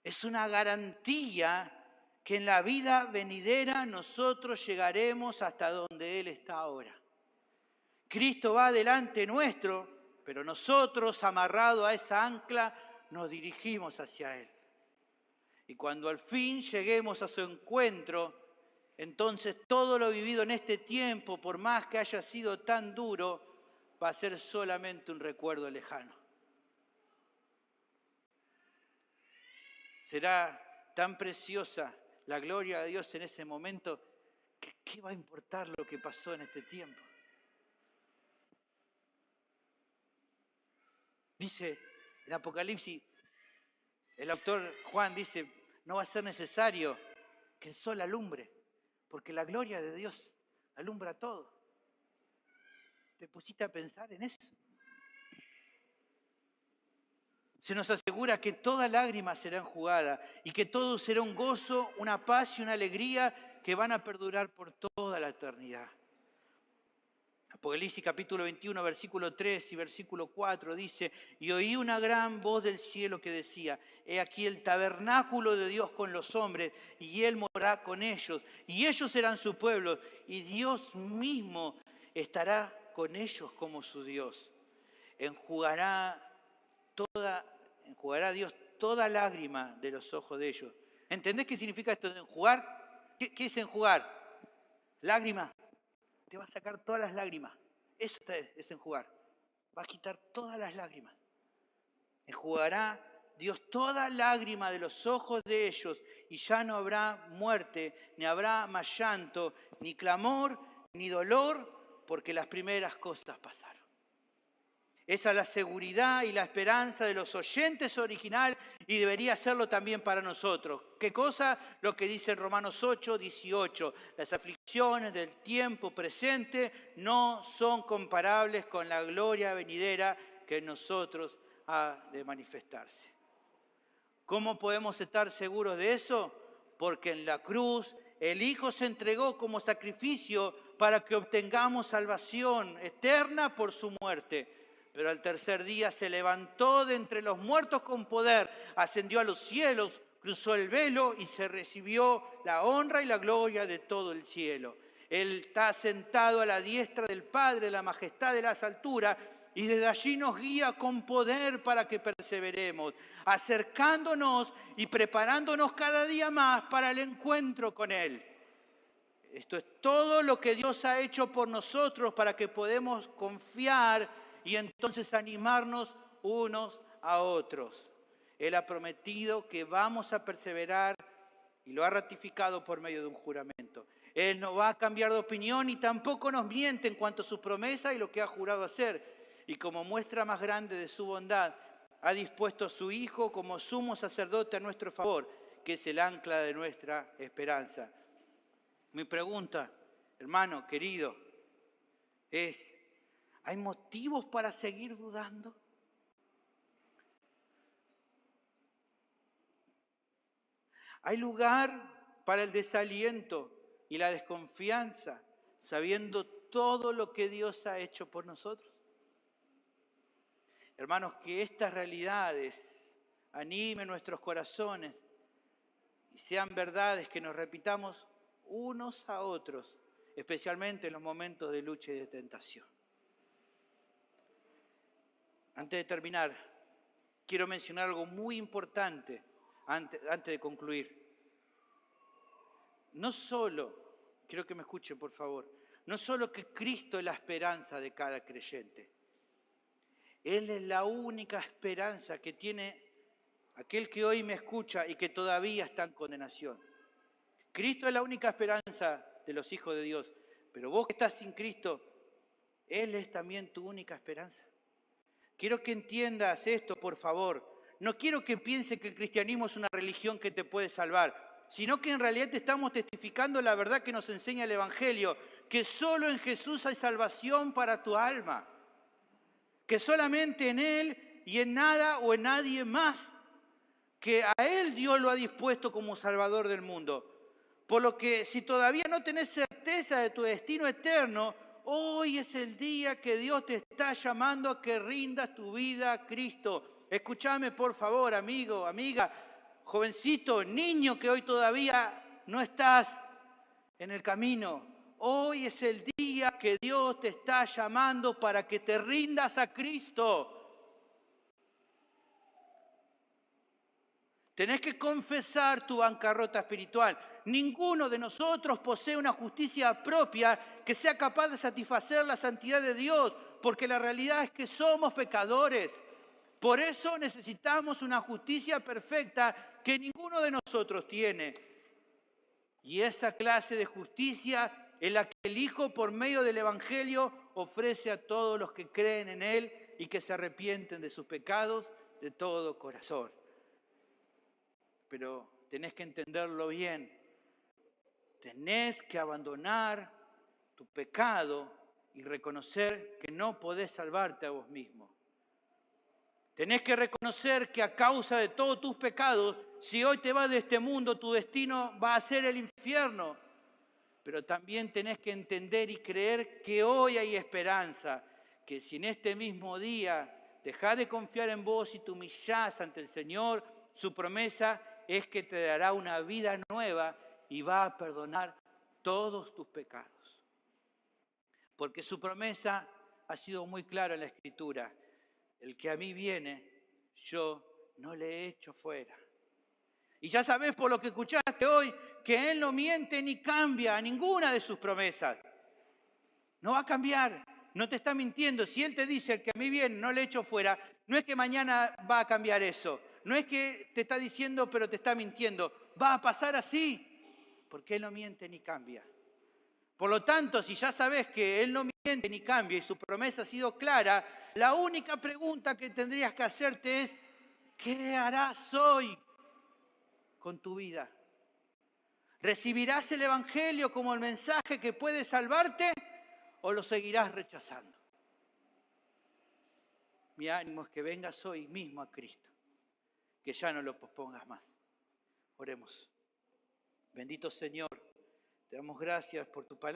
Es una garantía que en la vida venidera nosotros llegaremos hasta donde Él está ahora. Cristo va delante nuestro, pero nosotros, amarrados a esa ancla, nos dirigimos hacia Él. Y cuando al fin lleguemos a su encuentro, entonces todo lo vivido en este tiempo, por más que haya sido tan duro, va a ser solamente un recuerdo lejano. Será tan preciosa la gloria de Dios en ese momento que ¿qué va a importar lo que pasó en este tiempo? Dice en Apocalipsis, el autor Juan dice, no va a ser necesario que el sol alumbre, porque la gloria de Dios alumbra todo. ¿Te pusiste a pensar en eso? Se nos asegura que toda lágrima será enjugada y que todo será un gozo, una paz y una alegría que van a perdurar por toda la eternidad. Apocalipsis capítulo 21, versículo 3 y versículo 4 dice, y oí una gran voz del cielo que decía, he aquí el tabernáculo de Dios con los hombres, y Él morará con ellos, y ellos serán su pueblo, y Dios mismo estará con ellos como su Dios. Enjugará Dios toda lágrima de los ojos de ellos. ¿Entendés qué significa esto de enjugar? ¿Qué es enjugar? Lágrima. Te va a sacar todas las lágrimas. Eso es enjugar. Va a quitar todas las lágrimas. Enjugará Dios toda lágrima de los ojos de ellos y ya no habrá muerte, ni habrá más llanto, ni clamor, ni dolor, porque las primeras cosas pasaron. Esa es la seguridad y la esperanza de los oyentes original y debería serlo también para nosotros. ¿Qué cosa? Lo que dice en Romanos 8, 18. Las aflicciones del tiempo presente no son comparables con la gloria venidera que en nosotros ha de manifestarse. ¿Cómo podemos estar seguros de eso? Porque en la cruz el Hijo se entregó como sacrificio para que obtengamos salvación eterna por su muerte. Pero al tercer día se levantó de entre los muertos con poder, ascendió a los cielos, cruzó el velo y se recibió la honra y la gloria de todo el cielo. Él está sentado a la diestra del Padre, la majestad de las alturas, y desde allí nos guía con poder para que perseveremos, acercándonos y preparándonos cada día más para el encuentro con Él. Esto es todo lo que Dios ha hecho por nosotros para que podamos confiar y entonces animarnos unos a otros. Él ha prometido que vamos a perseverar y lo ha ratificado por medio de un juramento. Él no va a cambiar de opinión y tampoco nos miente en cuanto a su promesa y lo que ha jurado hacer. Y como muestra más grande de su bondad, ha dispuesto a su Hijo como sumo sacerdote a nuestro favor, que es el ancla de nuestra esperanza. Mi pregunta, hermano querido, es, ¿hay motivos para seguir dudando? ¿Hay lugar para el desaliento y la desconfianza, sabiendo todo lo que Dios ha hecho por nosotros? Hermanos, que estas realidades animen nuestros corazones y sean verdades que nos repitamos unos a otros, especialmente en los momentos de lucha y de tentación. Antes de terminar, quiero mencionar algo muy importante antes de concluir. No solo, quiero que me escuchen por favor, no solo que Cristo es la esperanza de cada creyente. Él es la única esperanza que tiene aquel que hoy me escucha y que todavía está en condenación. Cristo es la única esperanza de los hijos de Dios, pero vos que estás sin Cristo, Él es también tu única esperanza. Quiero que entiendas esto, por favor. No quiero que pienses que el cristianismo es una religión que te puede salvar, sino que en realidad te estamos testificando la verdad que nos enseña el Evangelio, que solo en Jesús hay salvación para tu alma, que solamente en Él y en nada o en nadie más, que a Él Dios lo ha dispuesto como Salvador del mundo. Por lo que si todavía no tenés certeza de tu destino eterno, hoy es el día que Dios te está llamando a que rindas tu vida a Cristo. Escúchame por favor, amigo, amiga, jovencito, niño que hoy todavía no estás en el camino. Hoy es el día que Dios te está llamando para que te rindas a Cristo. Tenés que confesar tu bancarrota espiritual. Ninguno de nosotros posee una justicia propia que sea capaz de satisfacer la santidad de Dios, porque la realidad es que somos pecadores. Por eso necesitamos una justicia perfecta que ninguno de nosotros tiene. Y esa clase de justicia en la que el Hijo, por medio del Evangelio, ofrece a todos los que creen en Él y que se arrepienten de sus pecados de todo corazón. Pero tenés que entenderlo bien. Tenés que abandonar tu pecado y reconocer que no podés salvarte a vos mismo. Tenés que reconocer que a causa de todos tus pecados, si hoy te vas de este mundo, tu destino va a ser el infierno. Pero también tenés que entender y creer que hoy hay esperanza, que si en este mismo día dejás de confiar en vos y te humillás ante el Señor, su promesa es que te dará una vida nueva y va a perdonar todos tus pecados. Porque su promesa ha sido muy clara en la Escritura. El que a mí viene, yo no le echo fuera. Y ya sabés por lo que escuchaste hoy, que Él no miente ni cambia a ninguna de sus promesas. No va a cambiar, no te está mintiendo. Si Él te dice, el que a mí viene, no le echo fuera, no es que mañana va a cambiar eso. No es que te está diciendo, pero te está mintiendo. Va a pasar así, porque Él no miente ni cambia. Por lo tanto, si ya sabes que Él no miente ni cambia y su promesa ha sido clara, la única pregunta que tendrías que hacerte es, ¿qué harás hoy con tu vida? ¿Recibirás el Evangelio como el mensaje que puede salvarte o lo seguirás rechazando? Mi ánimo es que vengas hoy mismo a Cristo, que ya no lo pospongas más. Oremos. Bendito Señor, te damos gracias por tu palabra.